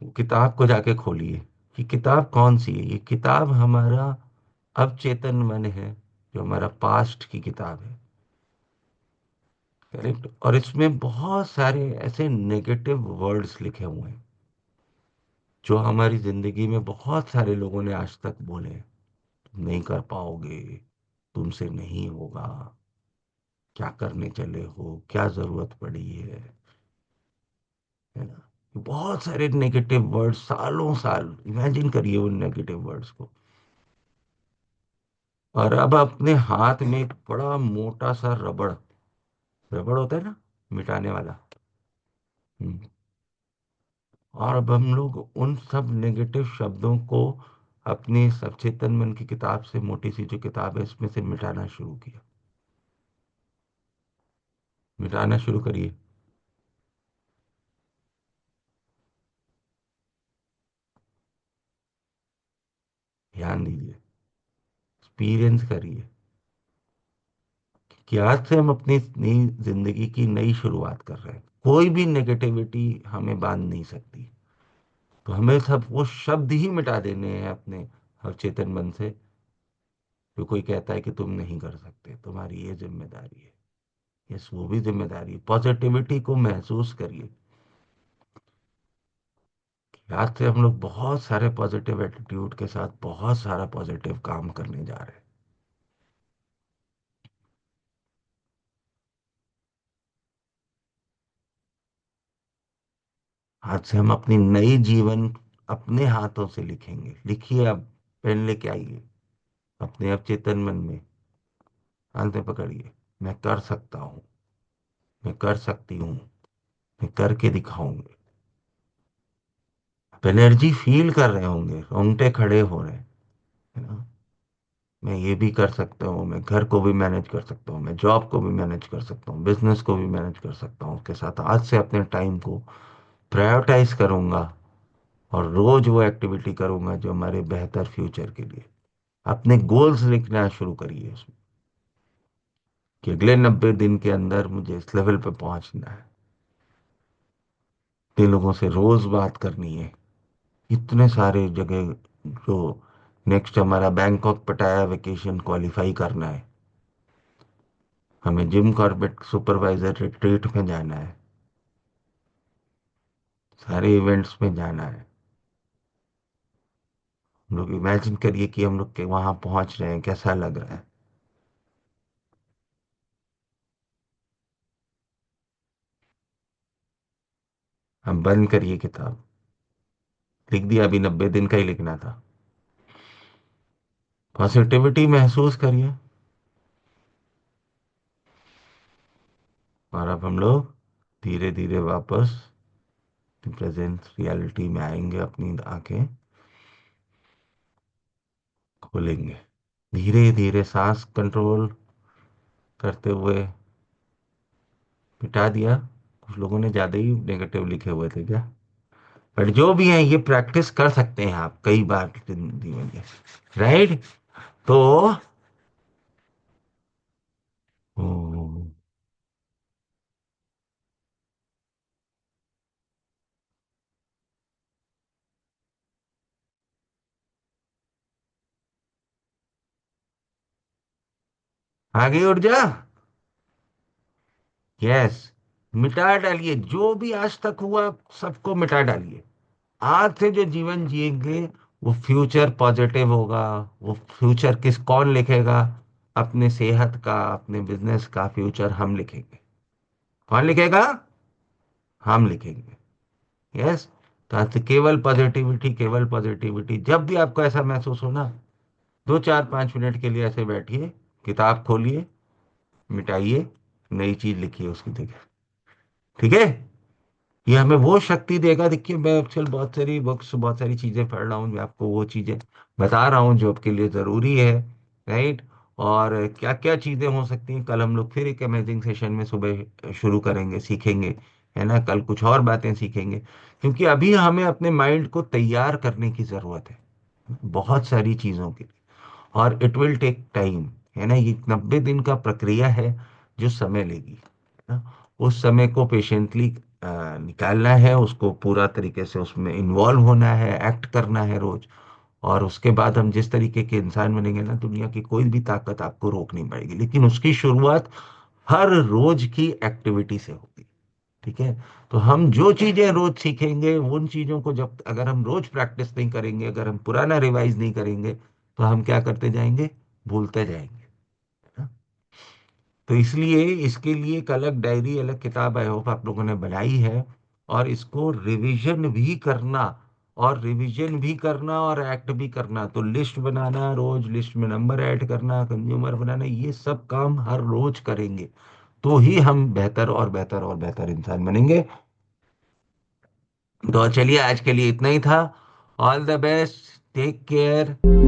वो किताब को जाके खोलिए। ये किताब कौन सी है? ये किताब हमारा अवचेतन मन है, जो हमारा पास्ट की किताब है। करेक्ट। और इसमें बहुत सारे ऐसे नेगेटिव वर्ड्स लिखे हुए हैं, जो हमारी जिंदगी में बहुत सारे लोगों ने आज तक बोले हैं। तुम नहीं कर पाओगे, तुमसे नहीं होगा, क्या करने चले हो, क्या जरूरत पड़ी है ना। बहुत सारे नेगेटिव वर्ड्स, सालों साल इमेजिन करिए उन नेगेटिव वर्ड्स को। और अब अपने हाथ में एक बड़ा मोटा सा रबड़, रबड़ होता है ना, मिटाने वाला। हम्म, और अब हम लोग उन सब नेगेटिव शब्दों को अपनी सचेतन मन की किताब से, मोटी सी जो किताब है, इसमें से मिटाना शुरू किया। मिटाना शुरू करिए। ध्यान दीजिए, एक्सपीरियंस करिए कि आज से हम अपनी नई जिंदगी की नई शुरुआत कर रहे हैं। कोई भी नेगेटिविटी हमें बांध नहीं सकती। तो हमें सब वो शब्द ही मिटा देने हैं अपने हर चेतन मन से, जो कोई कहता है कि तुम नहीं कर सकते, तुम्हारी ये जिम्मेदारी है। यस, वो भी जिम्मेदारी है। पॉजिटिविटी को महसूस करिए कि आज से हम लोग बहुत सारे पॉजिटिव एटीट्यूड के साथ बहुत सारा पॉजिटिव काम करने जा रहे हैं। आज से हम अपनी नई जीवन अपने हाथों से लिखेंगे। लिखिए, अब पेन लेके आइए, अपने अब चेतन मन में हाथ में पकड़िए। मैं कर सकता हूँ, मैं कर सकती हूँ, मैं करके दिखाऊंगी। आप एनर्जी फील कर रहे होंगे, रोंगटे खड़े हो रहे हैं, है ना। मैं ये भी कर सकता हूँ, मैं घर को भी मैनेज कर सकता हूँ, मैं जॉब को भी मैनेज कर सकता हूँ, बिजनेस को भी मैनेज कर सकता हूँ। उसके साथ आज से अपने टाइम को प्रायोरिटाइज करूंगा, और रोज वो एक्टिविटी करूंगा जो हमारे बेहतर फ्यूचर के लिए। अपने गोल्स लिखना शुरू करिए उसमें, कि अगले 90 दिन के अंदर मुझे इस लेवल पे पहुंचना है, इतने लोगों से रोज बात करनी है, इतने सारे जगह, जो नेक्स्ट हमारा बैंकॉक पटाया वेकेशन क्वालिफाई करना है, हमें जिम कॉर्बेट सुपरवाइजर रिट्रीट में जाना है, सारे इवेंट्स में जाना है। हम लोग इमेजिन करिए कि हम लोग के वहां पहुंच रहे हैं, कैसा लग रहा है। हम बंद करिए किताब। लिख दिया, अभी 90 दिन का ही लिखना था। पॉजिटिविटी महसूस करिए। और अब हम लोग धीरे धीरे वापस प्रेजेंट रियलिटी में आएंगे, अपनी आंखें खोलेंगे। धीरे धीरे सांस कंट्रोल करते हुए मिटा दिया। कुछ लोगों ने ज्यादा ही नेगेटिव लिखे हुए थे क्या? बट जो भी है, ये प्रैक्टिस कर सकते हैं आप कई बार जिंदगी में, राइट? तो हम्म, आ गई ऊर्जा? यस। मिटा डालिए जो भी आज तक हुआ, सबको मिटा डालिए। आज से जो जीवन जिएंगे वो फ्यूचर पॉजिटिव होगा। वो फ्यूचर कौन लिखेगा? अपने सेहत का, अपने बिजनेस का फ्यूचर हम लिखेंगे। कौन लिखेगा? हम लिखेंगे। यस। तो आज से केवल पॉजिटिविटी, केवल पॉजिटिविटी। जब भी आपको ऐसा महसूस हो ना, 2 4 5 मिनट के लिए ऐसे बैठिए, किताब खोलिए, मिटाइए, नई चीज लिखिए उसकी जगह। ठीक है? ये हमें वो शक्ति देगा। देखिए, मैं एक्चुअल बहुत सारी बुक्स, बहुत सारी चीजें पढ़ रहा हूँ, मैं आपको वो चीजें बता रहा हूँ जो आपके लिए जरूरी है। राइट? और क्या क्या चीजें हो सकती हैं, कल हम लोग फिर एक अमेजिंग सेशन में सुबह शुरू करेंगे, सीखेंगे। है ना? कल कुछ और बातें सीखेंगे, क्योंकि अभी हमें अपने माइंड को तैयार करने की जरूरत है बहुत सारी चीजों के लिए। और इट विल टेक टाइम। है ना? ये 90 दिन का प्रक्रिया है जो समय लेगी। है ना? उस समय को पेशेंटली निकालना है, उसको पूरा तरीके से उसमें इन्वॉल्व होना है, एक्ट करना है रोज। और उसके बाद हम जिस तरीके के इंसान बनेंगे ना, दुनिया की कोई भी ताकत आपको रोक नहीं पाएगी। लेकिन उसकी शुरुआत हर रोज की एक्टिविटी से होगी। ठीक है? तो हम जो चीजें रोज सीखेंगे, उन चीजों को जब अगर हम रोज प्रैक्टिस नहीं करेंगे, अगर हम पुराना रिवाइज नहीं करेंगे, तो हम क्या करते जाएंगे? भूलते जाएंगे। हाँ? तो इसलिए इसके लिए एक अलग डायरी, अलग किताब आई होप आप लोगों ने बनाई है। और इसको रिवीजन भी करना, और रिवीजन भी करना और एक्ट भी करना। तो लिस्ट बनाना, रोज लिस्ट में नंबर ऐड करना, कंज्यूमर बनाना, ये सब काम हर रोज करेंगे तो ही हम बेहतर और बेहतर और बेहतर इंसान बनेंगे। तो चलिए, आज के लिए इतना ही था। All the best, take care.